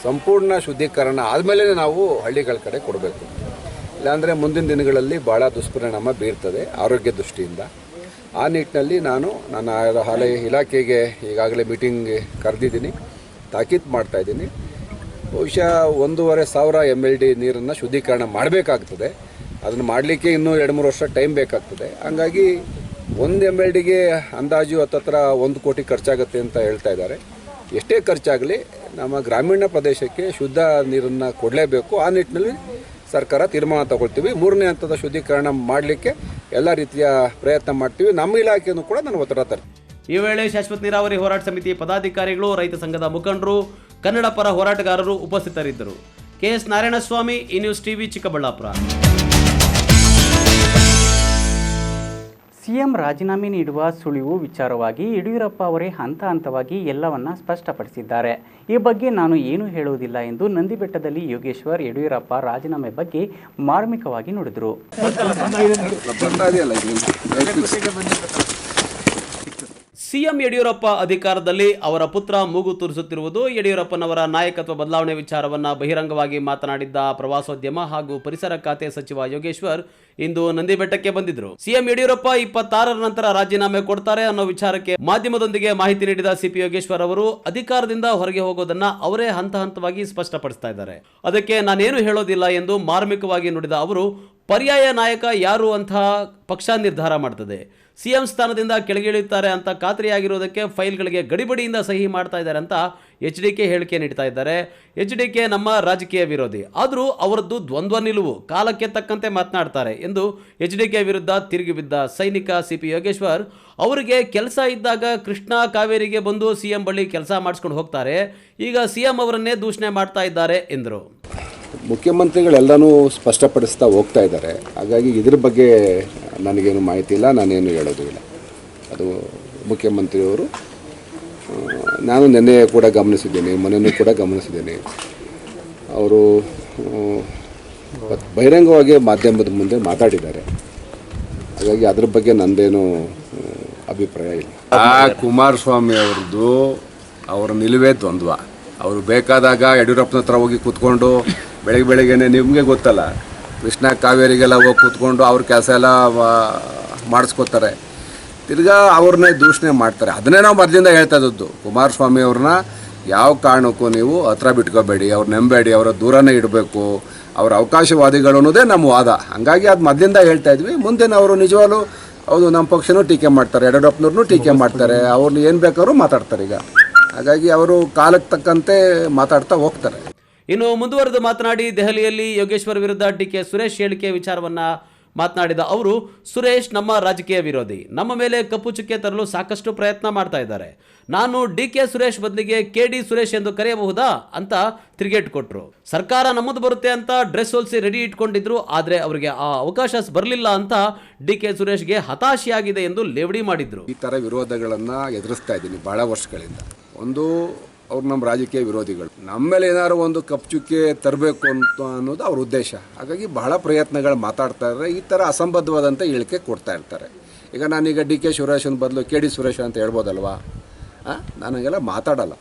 ಸಂಪೂರ್ಣ ಶುದ್ಧೀಕರಣ ಆದಮೇಲೆ ನಾವು ಹಳ್ಳಿಗಳ ಕಡೆ ಕೊಡಬೇಕು. ಇಲ್ಲಾಂದರೆ ಮುಂದಿನ ದಿನಗಳಲ್ಲಿ ಭಾಳ ದುಷ್ಪರಿಣಾಮ ಬೀರ್ತದೆ ಆರೋಗ್ಯ ದೃಷ್ಟಿಯಿಂದ. ಆ ನಿಟ್ಟಿನಲ್ಲಿ ನಾನು ನನ್ನ ಇಲಾಖೆಗೆ ಈಗಾಗಲೇ ಮೀಟಿಂಗ್ಗೆ ಕರೆದಿದ್ದೀನಿ, ತಾಕೀತು ಮಾಡ್ತಾಯಿದ್ದೀನಿ. ಬಹುಶಃ 1,500 MLD ನೀರನ್ನು ಶುದ್ಧೀಕರಣ ಮಾಡಬೇಕಾಗ್ತದೆ. ಅದನ್ನು ಮಾಡಲಿಕ್ಕೆ ಇನ್ನೂ 2-3 ವರ್ಷ ಟೈಮ್ ಬೇಕಾಗ್ತದೆ. ಹಂಗಾಗಿ 1 MLDಗೆ ಅಂದಾಜು ಹತ್ತತ್ರ 1 ಕೋಟಿ ಖರ್ಚಾಗುತ್ತೆ ಅಂತ ಹೇಳ್ತಾ ಇದ್ದಾರೆ. ಎಷ್ಟೇ ಖರ್ಚಾಗಲಿ ನಮ್ಮ ಗ್ರಾಮೀಣ ಪ್ರದೇಶಕ್ಕೆ ಶುದ್ಧ ನೀರನ್ನು ಕೊಡಲೇಬೇಕು. ಆ ನಿಟ್ಟಿನಲ್ಲಿ ಸರ್ಕಾರ ತೀರ್ಮಾನ ತಗೊಳ್ತೀವಿ. 3ನೇ ಹಂತದ ಶುದ್ಧೀಕರಣ ಮಾಡಲಿಕ್ಕೆ ಎಲ್ಲ ರೀತಿಯ ಪ್ರಯತ್ನ ಮಾಡ್ತೀವಿ. ನಮ್ಮ ಇಲಾಖೆಯನ್ನು ಕೂಡ ನಾನು ಒತ್ತಡ ತರ್ತೀನಿ. ಈ ವೇಳೆ ಶಾಶ್ವತ ನೀರಾವರಿ ಹೋರಾಟ ಸಮಿತಿ ಪದಾಧಿಕಾರಿಗಳು, ರೈತ ಸಂಘದ ಮುಖಂಡರು, ಕನ್ನಡ ಪರ ಹೋರಾಟಗಾರರು ಉಪಸ್ಥಿತರಿದ್ದರು. KS ನಾರಾಯಣಸ್ವಾಮಿ, ಈ ನ್ಯೂಸ್ ಟಿವಿ, ಚಿಕ್ಕಬಳ್ಳಾಪುರ. ಸಿಎಂ ರಾಜೀನಾಮೆ ನೀಡುವ ಸುಳಿವು ವಿಚಾರವಾಗಿ ಯಡಿಯೂರಪ್ಪ ಅವರೇ ಹಂತ ಹಂತವಾಗಿ ಎಲ್ಲವನ್ನ ಸ್ಪಷ್ಟಪಡಿಸಿದ್ದಾರೆ. ಈ ಬಗ್ಗೆ ನಾನು ಏನೂ ಹೇಳುವುದಿಲ್ಲ ಎಂದು ನಂದಿಬೆಟ್ಟದಲ್ಲಿ ಯೋಗೇಶ್ವರ್ ಯಡಿಯೂರಪ್ಪ ರಾಜೀನಾಮೆ ಬಗ್ಗೆ ಮಾರ್ಮಿಕವಾಗಿ ನುಡಿದರು. ಸಿಎಂ ಯಡಿಯೂರಪ್ಪ ಅಧಿಕಾರದಲ್ಲಿ ಅವರ ಪುತ್ರ ಮೂಗು ತೂರಿಸುತ್ತಿರುವುದು, ಯಡಿಯೂರಪ್ಪನವರ ನಾಯಕತ್ವ ಬದಲಾವಣೆ ವಿಚಾರವನ್ನ ಬಹಿರಂಗವಾಗಿ ಮಾತನಾಡಿದ್ದ ಪ್ರವಾಸೋದ್ಯಮ ಹಾಗೂ ಪರಿಸರ ಖಾತೆ ಸಚಿವ ಯೋಗೇಶ್ವರ್ ಇಂದು ನಂದಿಬೆಟ್ಟಕ್ಕೆ ಬಂದಿದ್ರು. ಸಿಎಂ ಯಡಿಯೂರಪ್ಪ 26ರ ನಂತರ ರಾಜೀನಾಮೆ ಕೊಡ್ತಾರೆ ಅನ್ನೋ ವಿಚಾರಕ್ಕೆ ಮಾಧ್ಯಮದೊಂದಿಗೆ ಮಾಹಿತಿ ನೀಡಿದ ಸಿಪಿ ಯೋಗೇಶ್ವರ್ ಅವರು ಅಧಿಕಾರದಿಂದ ಹೊರಗೆ ಹೋಗೋದನ್ನ ಅವರೇ ಹಂತ ಹಂತವಾಗಿ ಸ್ಪಷ್ಟಪಡಿಸ್ತಾ ಇದ್ದಾರೆ. ಅದಕ್ಕೆ ನಾನೇನು ಹೇಳೋದಿಲ್ಲ ಎಂದು ಮಾರ್ಮಿಕವಾಗಿ ನುಡಿದ ಅವರು, ಪರ್ಯಾಯ ನಾಯಕ ಯಾರು ಅಂತ ಪಕ್ಷ ನಿರ್ಧಾರ ಮಾಡ್ತದೆ. ಸಿಎಂ ಸ್ಥಾನದಿಂದ ಕೆಳಗಿಳಿಯುತ್ತಾರೆ ಅಂತ ಖಾತ್ರಿಯಾಗಿರುವುದಕ್ಕೆ ಫೈಲ್ಗಳಿಗೆ ಗಡಿಬಿಡಿಯಿಂದ ಸಹಿ ಮಾಡ್ತಾ ಇದ್ದಾರೆ ಅಂತ HDK ಹೇಳಿಕೆ ನೀಡ್ತಾ ಇದ್ದಾರೆ. HDK ನಮ್ಮ ರಾಜಕೀಯ ವಿರೋಧಿ, ಆದರೂ ಅವರದ್ದು ದ್ವಂದ್ವ ನಿಲುವು, ಕಾಲಕ್ಕೆ ತಕ್ಕಂತೆ ಮಾತನಾಡ್ತಾರೆ ಎಂದು HDK ವಿರುದ್ಧ ತಿರುಗಿ ಬಿದ್ದ ಸೈನಿಕ ಸಿಪಿ ಯೋಗೇಶ್ವರ್, ಅವರಿಗೆ ಕೆಲಸ ಇದ್ದಾಗ ಕೃಷ್ಣ ಕಾವೇರಿಗೆ ಬಂದು ಸಿಎಂ ಬಳಿ ಕೆಲಸ ಮಾಡಿಸ್ಕೊಂಡು ಹೋಗ್ತಾರೆ, ಈಗ ಸಿಎಂ ಅವರನ್ನೇ ದೂಷಣೆ ಮಾಡ್ತಾ ಇದ್ದಾರೆ ಎಂದರು. ಮುಖ್ಯಮಂತ್ರಿಗಳೆಲ್ಲನೂ ಸ್ಪಷ್ಟಪಡಿಸ್ತಾ ಹೋಗ್ತಾ ಇದ್ದಾರೆ. ಹಾಗಾಗಿ ಇದ್ರ ಬಗ್ಗೆ ನನಗೇನು ಮಾಹಿತಿ ಇಲ್ಲ, ನಾನೇನು ಹೇಳೋದು ಇಲ್ಲ. ಅದು ಮುಖ್ಯಮಂತ್ರಿಯವರು, ನಾನು ನಿನ್ನೆ ಕೂಡ ಗಮನಿಸಿದ್ದೇನೆ, ಮೊನ್ನೆನೂ ಕೂಡ ಗಮನಿಸಿದ್ದೇನೆ, ಅವರು ಬಹಿರಂಗವಾಗಿ ಮಾಧ್ಯಮದ ಮುಂದೆ ಮಾತಾಡಿದ್ದಾರೆ. ಹಾಗಾಗಿ ಅದ್ರ ಬಗ್ಗೆ ನಂದೇನು ಅಭಿಪ್ರಾಯ ಇಲ್ಲ. ಕುಮಾರಸ್ವಾಮಿ ಅವ್ರದ್ದು ಅವರ ನಿಲುವೇ ದ್ವಂದ್ವ. ಅವರು ಬೇಕಾದಾಗ ಯಡಿಯೂರಪ್ಪನ ಹತ್ರ ಹೋಗಿ ಕೂತ್ಕೊಂಡು ಬೆಳಗ್ಗೆನೆ ನಿಮಗೆ ಗೊತ್ತಲ್ಲ, ಕೃಷ್ಣ ಕಾವೇರಿಗೆಲ್ಲ ಹೋಗಿ ಕೂತ್ಕೊಂಡು ಅವ್ರ ಕೆಲಸ ಎಲ್ಲ ಮಾಡಿಸ್ಕೋತಾರೆ, ತಿರ್ಗಾ ಅವ್ರನ್ನೇ ದೂಷಣೆ ಮಾಡ್ತಾರೆ. ಅದನ್ನೇ ನಾವು ಮೊದಲಿಂದ ಹೇಳ್ತಾ ಇದ್ದದ್ದು, ಕುಮಾರಸ್ವಾಮಿ ಅವ್ರನ್ನ ಯಾವ ಕಾರಣಕ್ಕೂ ನೀವು ಹತ್ರ ಬಿಟ್ಕೋಬೇಡಿ, ಅವ್ರು ನಂಬೇಡಿ, ಅವರ ದೂರನೇ ಇಡಬೇಕು, ಅವ್ರ ಅವಕಾಶವಾದಿಗಳು ಅನ್ನೋದೇ ನಮ್ಮ ವಾದ. ಹಂಗಾಗಿ ಅದು ಮೊದಲಿಂದ ಹೇಳ್ತಾ ಇದ್ವಿ. ಮುಂದೆ ಅವರು ನಿಜವಾಗ್ಲೂ ಹೌದು ನಮ್ಮ ಪಕ್ಷನೂ ಟೀಕೆ ಮಾಡ್ತಾರೆ, ಯಡಿಯೂರಪ್ಪನವ್ರನ್ನೂ ಟೀಕೆ ಮಾಡ್ತಾರೆ, ಅವ್ರನ್ನ ಏನು ಬೇಕಾದ್ರೂ ಮಾತಾಡ್ತಾರೆ. ಈಗ ಹಾಗಾಗಿ ಅವರು ಕಾಲಕ್ಕೆ ತಕ್ಕಂತೆ ಮಾತಾಡ್ತಾ ಹೋಗ್ತಾರೆ. ಇನ್ನು ಮುಂದುವರೆದು ಮಾತನಾಡಿ ದೆಹಲಿಯಲ್ಲಿ ಯೋಗೇಶ್ವರ್ ವಿರುದ್ಧ DK ಸುರೇಶ್ ಹೇಳಿಕೆ ವಿಚಾರವನ್ನ ಮಾತನಾಡಿದ ಅವರು, ಸುರೇಶ್ ನಮ್ಮ ರಾಜಕೀಯ ವಿರೋಧಿ, ನಮ್ಮ ಮೇಲೆ ಕಪ್ಪು ಚುಕ್ಕೆ ತರಲು ಸಾಕಷ್ಟು ಪ್ರಯತ್ನ ಮಾಡ್ತಾ ಇದ್ದಾರೆ. ನಾನು DK ಸುರೇಶ್ ಬದಲಿಗೆ KD ಸುರೇಶ್ ಎಂದು ಕರೆಯಬಹುದಾ ಅಂತ ತಿರುಗೇಟು ಕೊಟ್ಟರು. ಸರ್ಕಾರ ನಮ್ಮದು ಬರುತ್ತೆ ಅಂತ ಡ್ರೆಸ್ ಹೊಲಿಸಿ ರೆಡಿ ಇಟ್ಕೊಂಡಿದ್ರು, ಆದರೆ ಅವರಿಗೆ ಆ ಅವಕಾಶ ಬರಲಿಲ್ಲ ಅಂತ DK ಸುರೇಶ್ಗೆ ಹತಾಶೆಯಾಗಿದೆ ಎಂದು ಲೇವಡಿ ಮಾಡಿದ್ರು. ಈ ಥರ ವಿರೋಧಗಳನ್ನು ಎದುರಿಸ್ತಾ ಇದ್ದೀನಿ ಭಾಳ ವರ್ಷಗಳಿಂದ. ಒಂದು, ಅವ್ರು ನಮ್ಮ ರಾಜಕೀಯ ವಿರೋಧಿಗಳು, ನಮ್ಮ ಮೇಲೆ ಏನಾದ್ರು ಒಂದು ಕಪ್ಚುಕ್ಕೆ ತರಬೇಕು ಅಂತ ಅನ್ನೋದು ಅವ್ರ ಉದ್ದೇಶ. ಹಾಗಾಗಿ ಬಹಳ ಪ್ರಯತ್ನಗಳು ಮಾತಾಡ್ತಾ ಇದ್ದಾರೆ, ಈ ಥರ ಅಸಂಬದ್ಧವಾದಂಥ ಹೇಳಿಕೆ ಕೊಡ್ತಾ ಇರ್ತಾರೆ. ಈಗ ನಾನೀಗ DK ಸುರೇಶನ ಬದಲು KD ಸುರೇಶ್ ಅಂತ ಹೇಳ್ಬೋದಲ್ವಾ? ನಾನು ಹಂಗೆಲ್ಲ ಮಾತಾಡಲ್ಲ.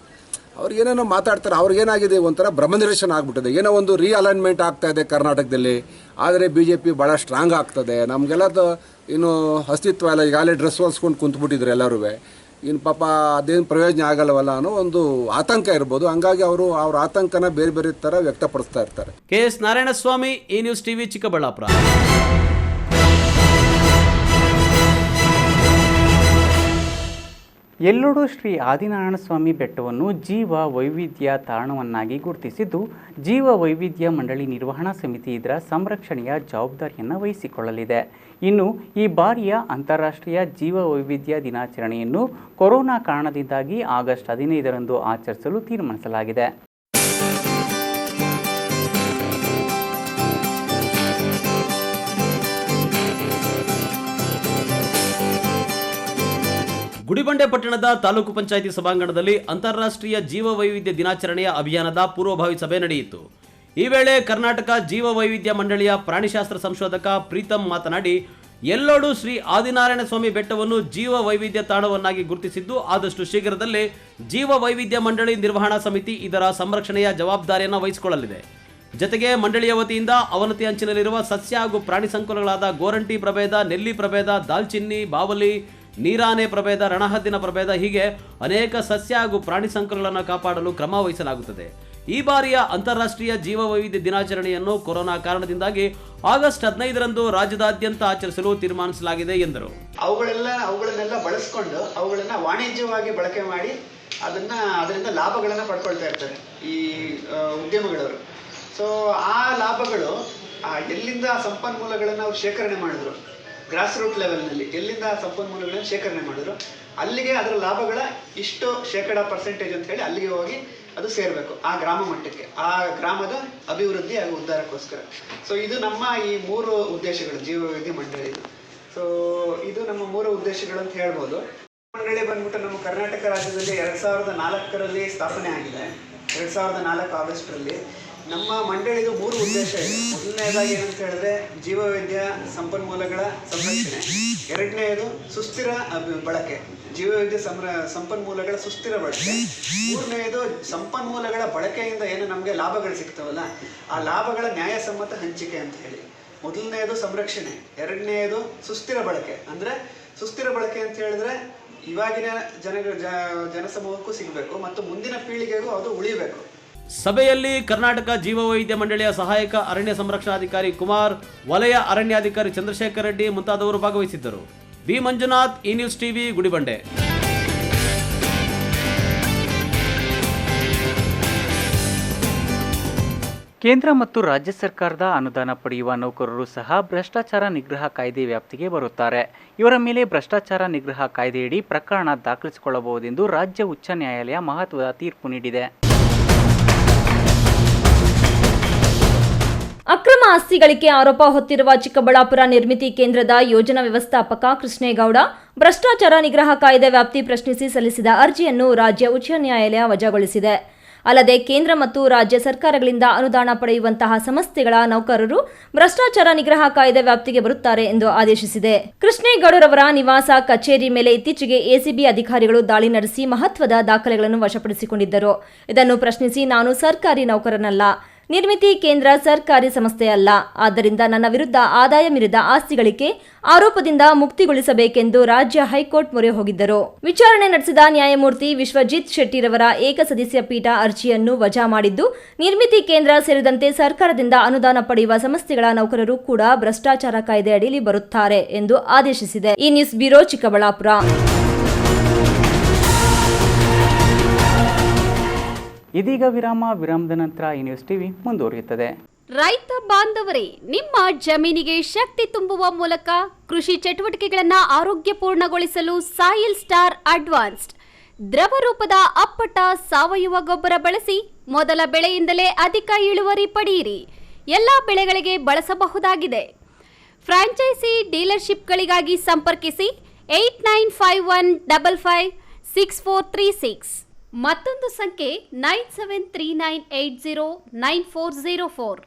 ಅವ್ರಿಗೇನೇನೋ ಮಾತಾಡ್ತಾರೆ. ಅವ್ರಿಗೇನಾಗಿದೆ, ಒಂಥರ ಭ್ರಮನಿರಸನ ಆಗ್ಬಿಟ್ಟಿದೆ. ಏನೋ ಒಂದು ರೀಅಲೈನ್ಮೆಂಟ್ ಆಗ್ತಾ ಇದೆ ಕರ್ನಾಟಕದಲ್ಲಿ, ಆದರೆ BJP ಭಾಳ ಸ್ಟ್ರಾಂಗ್ ಆಗ್ತದೆ, ನಮಗೆಲ್ಲದು ಇನ್ನು ಅಸ್ತಿತ್ವ ಇಲ್ಲ. ಈಗಾಗಲೇ ಡ್ರೆಸ್ ಹೊಲ್ಸ್ಕೊಂಡು ಕುಂತ್ಬಿಟ್ಟಿದ್ರು ಎಲ್ಲರೂ, ಇನ್ನು ಪಾಪ ಅದೇನು ಪ್ರಯೋಜನ ಆಗಲ್ಲವಲ್ಲ ಅನ್ನೋ ಒಂದು ಆತಂಕ ಇರ್ಬೋದು. ಹಂಗಾಗಿ ಅವರು ಅವ್ರ ಆತಂಕನ ಬೇರೆ ಬೇರೆ ಥರ ವ್ಯಕ್ತಪಡಿಸ್ತಾ ಇರ್ತಾರೆ. KS ನಾರಾಯಣಸ್ವಾಮಿ, ಈ ನ್ಯೂಸ್ ಟಿವಿ, ಚಿಕ್ಕಬಳ್ಳಾಪುರ. ಎಲ್ಲೋಡು ಶ್ರೀ ಆದಿನಾರಾಯಣಸ್ವಾಮಿ ಬೆಟ್ಟವನ್ನು ಜೀವ ವೈವಿಧ್ಯ ತಾಣವನ್ನಾಗಿ ಗುರುತಿಸಿದ್ದು, ಜೀವ ವೈವಿಧ್ಯ ಮಂಡಳಿ ನಿರ್ವಹಣಾ ಸಮಿತಿ ಇದರ ಸಂರಕ್ಷಣೆಯ ಜವಾಬ್ದಾರಿಯನ್ನು ವಹಿಸಿಕೊಳ್ಳಲಿದೆ. ಇನ್ನು ಈ ಬಾರಿಯ ಅಂತಾರಾಷ್ಟ್ರೀಯ ಜೀವ ವೈವಿಧ್ಯ ದಿನಾಚರಣೆಯನ್ನು ಕೊರೋನಾ ಕಾರಣದಿಂದಾಗಿ ಆಗಸ್ಟ್ 15ರಂದು ಆಚರಿಸಲು ತೀರ್ಮಾನಿಸಲಾಗಿದೆ. ಗುಡಿಬಂಡೆ ಪಟ್ಟಣದ ತಾಲೂಕು ಪಂಚಾಯಿತಿ ಸಭಾಂಗಣದಲ್ಲಿ ಅಂತಾರಾಷ್ಟ್ರೀಯ ಜೀವ ವೈವಿಧ್ಯ ದಿನಾಚರಣೆಯ ಅಭಿಯಾನದ ಪೂರ್ವಭಾವಿ ಸಭೆ ನಡೆಯಿತು. ಈ ವೇಳೆ ಕರ್ನಾಟಕ ಜೀವ ವೈವಿಧ್ಯ ಮಂಡಳಿಯ ಪ್ರಾಣಿಶಾಸ್ತ್ರ ಸಂಶೋಧಕ ಪ್ರೀತಮ್ ಮಾತನಾಡಿ, ಎಲ್ಲೋಡು ಶ್ರೀ ಆದಿನಾರಾಯಣಸ್ವಾಮಿ ಬೆಟ್ಟವನ್ನು ಜೀವ ವೈವಿಧ್ಯ ತಾಣವನ್ನಾಗಿ ಗುರುತಿಸಿದ್ದು, ಆದಷ್ಟು ಶೀಘ್ರದಲ್ಲೇ ಜೀವ ವೈವಿಧ್ಯ ಮಂಡಳಿ ನಿರ್ವಹಣಾ ಸಮಿತಿ ಇದರ ಸಂರಕ್ಷಣೆಯ ಜವಾಬ್ದಾರಿಯನ್ನು ವಹಿಸಿಕೊಳ್ಳಲಿದೆ. ಜತೆಗೆ ಮಂಡಳಿಯ ವತಿಯಿಂದ ಅವನತಿ ಅಂಚಿನಲ್ಲಿರುವ ಸಸ್ಯ ಹಾಗೂ ಪ್ರಾಣಿ ಸಂಕುಲಗಳಾದ ಗೋರಂಟಿ ಪ್ರಭೇದ, ನೆಲ್ಲಿ ಪ್ರಭೇದ, ದಾಲ್ಚಿನ್ನಿ, ಬಾವಲಿ, ನೀರಾನೆ ಪ್ರಭೇದ, ರಣಹದ್ದಿನ ಪ್ರಭೇದ ಹೀಗೆ ಅನೇಕ ಸಸ್ಯ ಹಾಗೂ ಪ್ರಾಣಿ ಸಂಕುಲಗಳನ್ನು ಕಾಪಾಡಲು ಕ್ರಮ ವಹಿಸಲಾಗುತ್ತದೆ. ಈ ಬಾರಿಯ ಅಂತಾರಾಷ್ಟ್ರೀಯ ಜೀವ ವೈವಿಧ್ಯ ದಿನಾಚರಣೆಯನ್ನು ಕೊರೋನಾ ಕಾರಣದಿಂದಾಗಿ ಆಗಸ್ಟ್ 15ರಂದು ರಾಜ್ಯದಾದ್ಯಂತ ಆಚರಿಸಲು ತೀರ್ಮಾನಿಸಲಾಗಿದೆ ಎಂದರು. ಅವುಗಳನ್ನೆಲ್ಲ ಬಳಸಿಕೊಂಡು ಅವುಗಳನ್ನು ವಾಣಿಜ್ಯವಾಗಿ ಬಳಕೆ ಮಾಡಿ ಅದರಿಂದ ಲಾಭಗಳನ್ನು ಪಡ್ಕೊಳ್ತಾ ಇರ್ತಾರೆ ಈ ಉದ್ಯಮಗಳವರು. ಸೊ ಆ ಲಾಭಗಳು ಎಲ್ಲಿಂದ ಸಂಪನ್ಮೂಲಗಳನ್ನು ಅವ್ರು ಶೇಖರಣೆ ಮಾಡಿದ್ರು, ಗ್ರಾಸ್ ರೂಟ್ ಲೆವೆಲ್ನಲ್ಲಿ ಎಲ್ಲಿಂದ ಸಂಪನ್ಮೂಲಗಳನ್ನು ಶೇಖರಣೆ ಮಾಡಿದ್ರು ಅಲ್ಲಿಗೆ ಅದರ ಲಾಭಗಳ ಇಷ್ಟು % ಅಂತ ಹೇಳಿ ಅಲ್ಲಿಗೆ ಹೋಗಿ ಅದು ಸೇರಬೇಕು ಆ ಗ್ರಾಮ ಮಟ್ಟಕ್ಕೆ, ಆ ಗ್ರಾಮದ ಅಭಿವೃದ್ಧಿ ಹಾಗೂ ಉದ್ಧಾರಕ್ಕೋಸ್ಕರ. ಸೊ ಇದು ನಮ್ಮ ಈ 3 ಉದ್ದೇಶಗಳು ಜೀವವೈವಿಧ್ಯ ಮಂಡಳಿದು. ಸೊ ಇದು ನಮ್ಮ 3 ಉದ್ದೇಶಗಳು ಅಂತ ಹೇಳ್ಬೋದು. ಮಂಡಳಿ ಬಂದ್ಬಿಟ್ಟು ನಮ್ಮ ಕರ್ನಾಟಕ ರಾಜ್ಯದಲ್ಲಿ 2004ರಲ್ಲಿ ಸ್ಥಾಪನೆ ಆಗಿದೆ. 2004 ಆಗಸ್ಟ್ರಲ್ಲಿ. ನಮ್ಮ ಮಂಡಳಿದು 3 ಉದ್ದೇಶ ಇದೆ. ಮೊದಲನೇದಾಗಿ ಏನಂತ ಹೇಳಿದ್ರೆ ಜೀವವೈವಿಧ್ಯ ಸಂಪನ್ಮೂಲಗಳ ಸಂರಕ್ಷಣೆ, ಎರಡನೆಯದು ಸುಸ್ಥಿರ ಬಳಕೆ, ಜೀವವೈವಿಧ್ಯ ಸಂಪನ್ಮೂಲಗಳ ಸುಸ್ಥಿರ ಬಳಕೆ, ಮೂರನೆಯದು ಸಂಪನ್ಮೂಲಗಳ ಬಳಕೆಯಿಂದ ಏನು ನಮಗೆ ಲಾಭಗಳು ಸಿಗ್ತಾವಲ್ಲ ಆ ಲಾಭಗಳ ನ್ಯಾಯಸಮ್ಮತ ಹಂಚಿಕೆ ಅಂತ ಹೇಳಿ. ಮೊದಲನೆಯದು ಸಂರಕ್ಷಣೆ, ಎರಡನೆಯದು ಸುಸ್ಥಿರ ಬಳಕೆ. ಅಂದರೆ ಸುಸ್ಥಿರ ಬಳಕೆ ಅಂತ ಹೇಳಿದ್ರೆ ಇವಾಗಿನ ಜನಸಮೂಹಕ್ಕೂ ಸಿಗಬೇಕು ಮತ್ತು ಮುಂದಿನ ಪೀಳಿಗೆಗೂ ಅದು ಉಳಿಬೇಕು. ಸಭೆಯಲ್ಲಿ ಕರ್ನಾಟಕ ಜೀವವೈವಿಧ್ಯ ಮಂಡಳಿಯ ಸಹಾಯಕ ಅರಣ್ಯ ಸಂರಕ್ಷಣಾಧಿಕಾರಿ ಕುಮಾರ್, ವಲಯ ಅರಣ್ಯಾಧಿಕಾರಿ ಚಂದ್ರಶೇಖರ್ ರೆಡ್ಡಿ ಮುಂತಾದವರು ಭಾಗವಹಿಸಿದ್ದರು. ಬಿ ಮಂಜುನಾಥ್, ಈ ನ್ಯೂಸ್ ಟಿವಿ, ಗುಡಿಬಂಡೆ. ಕೇಂದ್ರ ಮತ್ತು ರಾಜ್ಯ ಸರ್ಕಾರದ ಅನುದಾನ ಪಡೆಯುವ ನೌಕರರು ಸಹ ಭ್ರಷ್ಟಾಚಾರ ನಿಗ್ರಹ ಕಾಯ್ದೆ ವ್ಯಾಪ್ತಿಗೆ ಬರುತ್ತಾರೆ. ಇವರ ಮೇಲೆ ಭ್ರಷ್ಟಾಚಾರ ನಿಗ್ರಹ ಕಾಯ್ದೆಯಡಿ ಪ್ರಕರಣ ದಾಖಲಿಸಿಕೊಳ್ಳಬಹುದೆಂದು ರಾಜ್ಯ ಉಚ್ಚ ನ್ಯಾಯಾಲಯ ಮಹತ್ವದ ತೀರ್ಪು ನೀಡಿದೆ. ಅಕ್ರಮ ಆಸ್ತಿ ಗಳಿಕೆ ಆರೋಪ ಹೊತ್ತಿರುವ ಚಿಕ್ಕಬಳ್ಳಾಪುರ ನಿರ್ಮಿತಿ ಕೇಂದ್ರದ ಯೋಜನಾ ವ್ಯವಸ್ಥಾಪಕ ಕೃಷ್ಣೇಗೌಡ ಭ್ರಷ್ಟಾಚಾರ ನಿಗ್ರಹ ಕಾಯ್ದೆ ವ್ಯಾಪ್ತಿ ಪ್ರಶ್ನಿಸಿ ಸಲ್ಲಿಸಿದ ಅರ್ಜಿಯನ್ನು ರಾಜ್ಯ ಉಚ್ಚ ನ್ಯಾಯಾಲಯ ವಜಾಗೊಳಿಸಿದೆ. ಅಲ್ಲದೆ ಕೇಂದ್ರ ಮತ್ತು ರಾಜ್ಯ ಸರ್ಕಾರಗಳಿಂದ ಅನುದಾನ ಪಡೆಯುವಂತಹ ಸಂಸ್ಥೆಗಳ ನೌಕರರು ಭ್ರಷ್ಟಾಚಾರ ನಿಗ್ರಹ ಕಾಯ್ದೆ ವ್ಯಾಪ್ತಿಗೆ ಬರುತ್ತಾರೆ ಎಂದು ಆದೇಶಿಸಿದೆ. ಕೃಷ್ಣೇಗೌಡರವರ ನಿವಾಸ ಕಚೇರಿ ಮೇಲೆ ಇತ್ತೀಚೆಗೆ ಎಸಿಬಿ ಅಧಿಕಾರಿಗಳು ದಾಳಿ ನಡೆಸಿ ಮಹತ್ವದ ದಾಖಲೆಗಳನ್ನು ವಶಪಡಿಸಿಕೊಂಡಿದ್ದರು. ಇದನ್ನು ಪ್ರಶ್ನಿಸಿ ನಾನು ಸರ್ಕಾರಿ ನೌಕರನಲ್ಲ, ನಿರ್ಮಿತಿ ಕೇಂದ್ರ ಸರ್ಕಾರಿ ಸಂಸ್ಥೆಯಲ್ಲ, ಆದ್ದರಿಂದ ನನ್ನ ವಿರುದ್ಧ ಆದಾಯ ಮೀರಿದ ಆಸ್ತಿಗಳಿಕೆ ಆರೋಪದಿಂದ ಮುಕ್ತಿಗೊಳಿಸಬೇಕೆಂದು ರಾಜ್ಯ ಹೈಕೋರ್ಟ್ ಮೊರೆ ಹೋಗಿದ್ದರು. ವಿಚಾರಣೆ ನಡೆಸಿದ ನ್ಯಾಯಮೂರ್ತಿ ವಿಶ್ವಜಿತ್ ಶೆಟ್ಟಿರವರ ಏಕಸದಸ್ಯ ಪೀಠ ಅರ್ಜಿಯನ್ನು ವಜಾ ಮಾಡಿದ್ದು, ನಿರ್ಮಿತಿ ಕೇಂದ್ರ ಸೇರಿದಂತೆ ಸರ್ಕಾರದಿಂದ ಅನುದಾನ ಪಡೆಯುವ ಸಂಸ್ಥೆಗಳ ನೌಕರರು ಕೂಡ ಭ್ರಷ್ಟಾಚಾರ ಕಾಯ್ದೆ ಅಡಿಯಲ್ಲಿ ಬರುತ್ತಾರೆ ಎಂದು ಆದೇಶಿಸಿದೆ. ಈ ನ್ಯೂಸ್ ಬ್ಯೂರೋ, ಚಿಕ್ಕಬಳ್ಳಾಪುರ. ಇದೀಗ ವಿರಾಮದ ನಂತರ ಈ ನ್ಯೂಸ್ ಟಿವಿ ಮುಂದುವರಿಯುತ್ತದೆ. ರೈತ ಬಾಂಧವರೇ, ನಿಮ್ಮ ಜಮೀನಿಗೆ ಶಕ್ತಿ ತುಂಬುವ ಮೂಲಕ ಕೃಷಿ ಚಟುವಟಿಕೆಗಳನ್ನು ಆರೋಗ್ಯಪೂರ್ಣಗೊಳಿಸಲು ಸಾಯಿಲ್ ಸ್ಟಾರ್ ಅಡ್ವಾನ್ಸ್ಡ್ ದ್ರವ ರೂಪದ ಅಪ್ಪಟ ಸಾವಯವ ಗೊಬ್ಬರ ಬಳಸಿ ಮೊದಲ ಬೆಳೆಯಿಂದಲೇ ಅಧಿಕ ಇಳುವರಿ ಪಡೆಯಿರಿ. ಎಲ್ಲ ಬೆಳೆಗಳಿಗೆ ಬಳಸಬಹುದಾಗಿದೆ. ಫ್ರಾಂಚೈಸಿ ಡೀಲರ್ಶಿಪ್ಗಳಿಗಾಗಿ ಸಂಪರ್ಕಿಸಿ 8951556436. ಮತ್ತೊಂದು ಸಂಖ್ಯೆ 9739809404.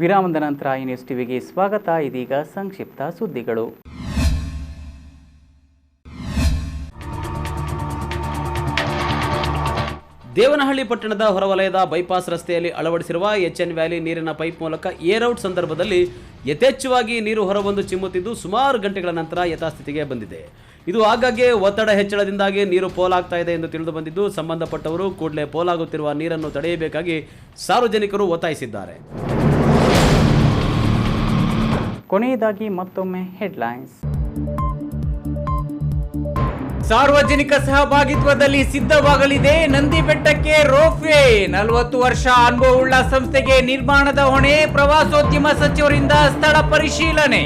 ವಿರಾಮದ ನಂತರ ಈ ನ್ಯೂಸ್ ಟಿವಿಗೆ ಸ್ವಾಗತ. ಇದೀಗ ಸಂಕ್ಷಿಪ್ತ ಸುದ್ದಿಗಳು. ದೇವನಹಳ್ಳಿ ಪಟ್ಟಣದ ಹೊರವಲಯದ ಬೈಪಾಸ್ ರಸ್ತೆಯಲ್ಲಿ ಅಳವಡಿಸಿರುವ ಎಚ್ಎನ್ ವ್ಯಾಲಿ ನೀರಿನ ಪೈಪ್ ಮೂಲಕ ಏರ್ಔಟ್ ಸಂದರ್ಭದಲ್ಲಿ ಯಥೇಚ್ಛವಾಗಿ ನೀರು ಹೊರಬಂದು ಚಿಮ್ಮುತ್ತಿದ್ದು ಸುಮಾರು ಗಂಟೆಗಳ ನಂತರ ಯಥಾಸ್ಥಿತಿಗೆ ಬಂದಿದೆ. ಇದು ಆಗಾಗ್ಗೆ ಒತ್ತಡ ಹೆಚ್ಚಳದಿಂದಾಗಿ ನೀರು ಪೋಲಾಗ್ತಾ ಇದೆ ಎಂದು ತಿಳಿದು ಬಂದಿದ್ದು, ಸಂಬಂಧಪಟ್ಟವರು ಕೂಡಲೇ ಪೋಲಾಗುತ್ತಿರುವ ನೀರನ್ನು ತಡೆಯಬೇಕಾಗಿ ಸಾರ್ವಜನಿಕರು ಒತ್ತಾಯಿಸಿದ್ದಾರೆ. ಕೊನೆಯದಾಗಿ ಮತ್ತೊಮ್ಮೆ ಹೆಡ್ಲೈನ್ಸ್. ಸಾರ್ವಜನಿಕ ಸಹಭಾಗಿತ್ವದಲ್ಲಿ ಸಿದ್ಧವಾಗಲಿದೆ ನಂದಿ ಬೆಟ್ಟಕ್ಕೆ ರೋಪ್ವೇ. 40 ವರ್ಷ ಅನುಭವವುಳ್ಳ ಸಂಸ್ಥೆಗೆ ನಿರ್ಮಾಣದ ಹೊಣೆ. ಪ್ರವಾಸೋದ್ಯಮ ಸಚಿವರಿಂದ ಸ್ಥಳ ಪರಿಶೀಲನೆ.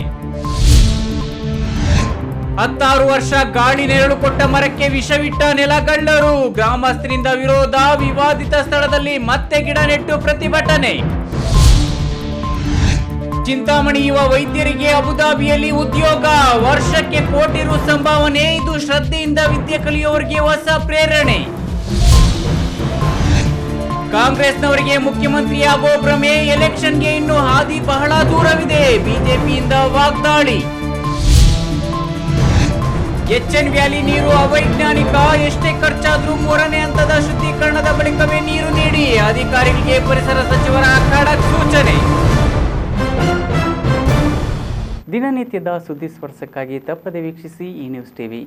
16 ವರ್ಷ ಗಾಳಿ ನೆರಳು ಕೊಟ್ಟ ಮರಕ್ಕೆ ವಿಷವಿಟ್ಟ ನೆಲಗಳ್ಳರು. ಗ್ರಾಮಸ್ಥರಿಂದ ವಿರೋಧ. ವಿವಾದಿತ ಸ್ಥಳದಲ್ಲಿ ಮತ್ತೆ ಗಿಡ ನೆಟ್ಟು ಪ್ರತಿಭಟನೆ. ಚಿಂತಾಮಣಿ ಯುವ ವೈದ್ಯರಿಗೆ ಅಬುದಾಬಿಯಲ್ಲಿ ಉದ್ಯೋಗ. ವರ್ಷಕ್ಕೆ ಕೋಟಿ ರು ಸಂಭಾವನೆ. ಇದು ಶ್ರದ್ಧೆಯಿಂದ ವಿದ್ಯೆ ಕಲಿಯುವವರಿಗೆ ಹೊಸ ಪ್ರೇರಣೆ. ಕಾಂಗ್ರೆಸ್ನವರಿಗೆ ಮುಖ್ಯಮಂತ್ರಿಯಾಗೋ ಭ್ರಮೆ. ಎಲೆಕ್ಷನ್ಗೆ ಇನ್ನು ಹಾದಿ ಬಹಳ ದೂರವಿದೆ. ಬಿಜೆಪಿಯಿಂದ ವಾಗ್ದಾಳಿ. ಎಚ್ಎನ್ ವ್ಯಾಲಿ ನೀರು ಅವೈಜ್ಞಾನಿಕ. ಎಷ್ಟೇ ಖರ್ಚಾದ್ರೂ 3ನೇ ಹಂತದ ಶುದ್ಧೀಕರಣದ ಬಳಿಕವೇ ನೀರು ನೀಡಿ. ಅಧಿಕಾರಿಗಳಿಗೆ ಪರಿಸರ ಸಚಿವರ ಖಡಕ್ ಸೂಚನೆ. ದಿನನಿತ್ಯದ ಸುದ್ದಿ ಸ್ಪರ್ಶಕ್ಕಾಗಿ ತಪ್ಪದೆ ವೀಕ್ಷಿಸಿ ಈ ನ್ಯೂಸ್ ಟಿವಿ.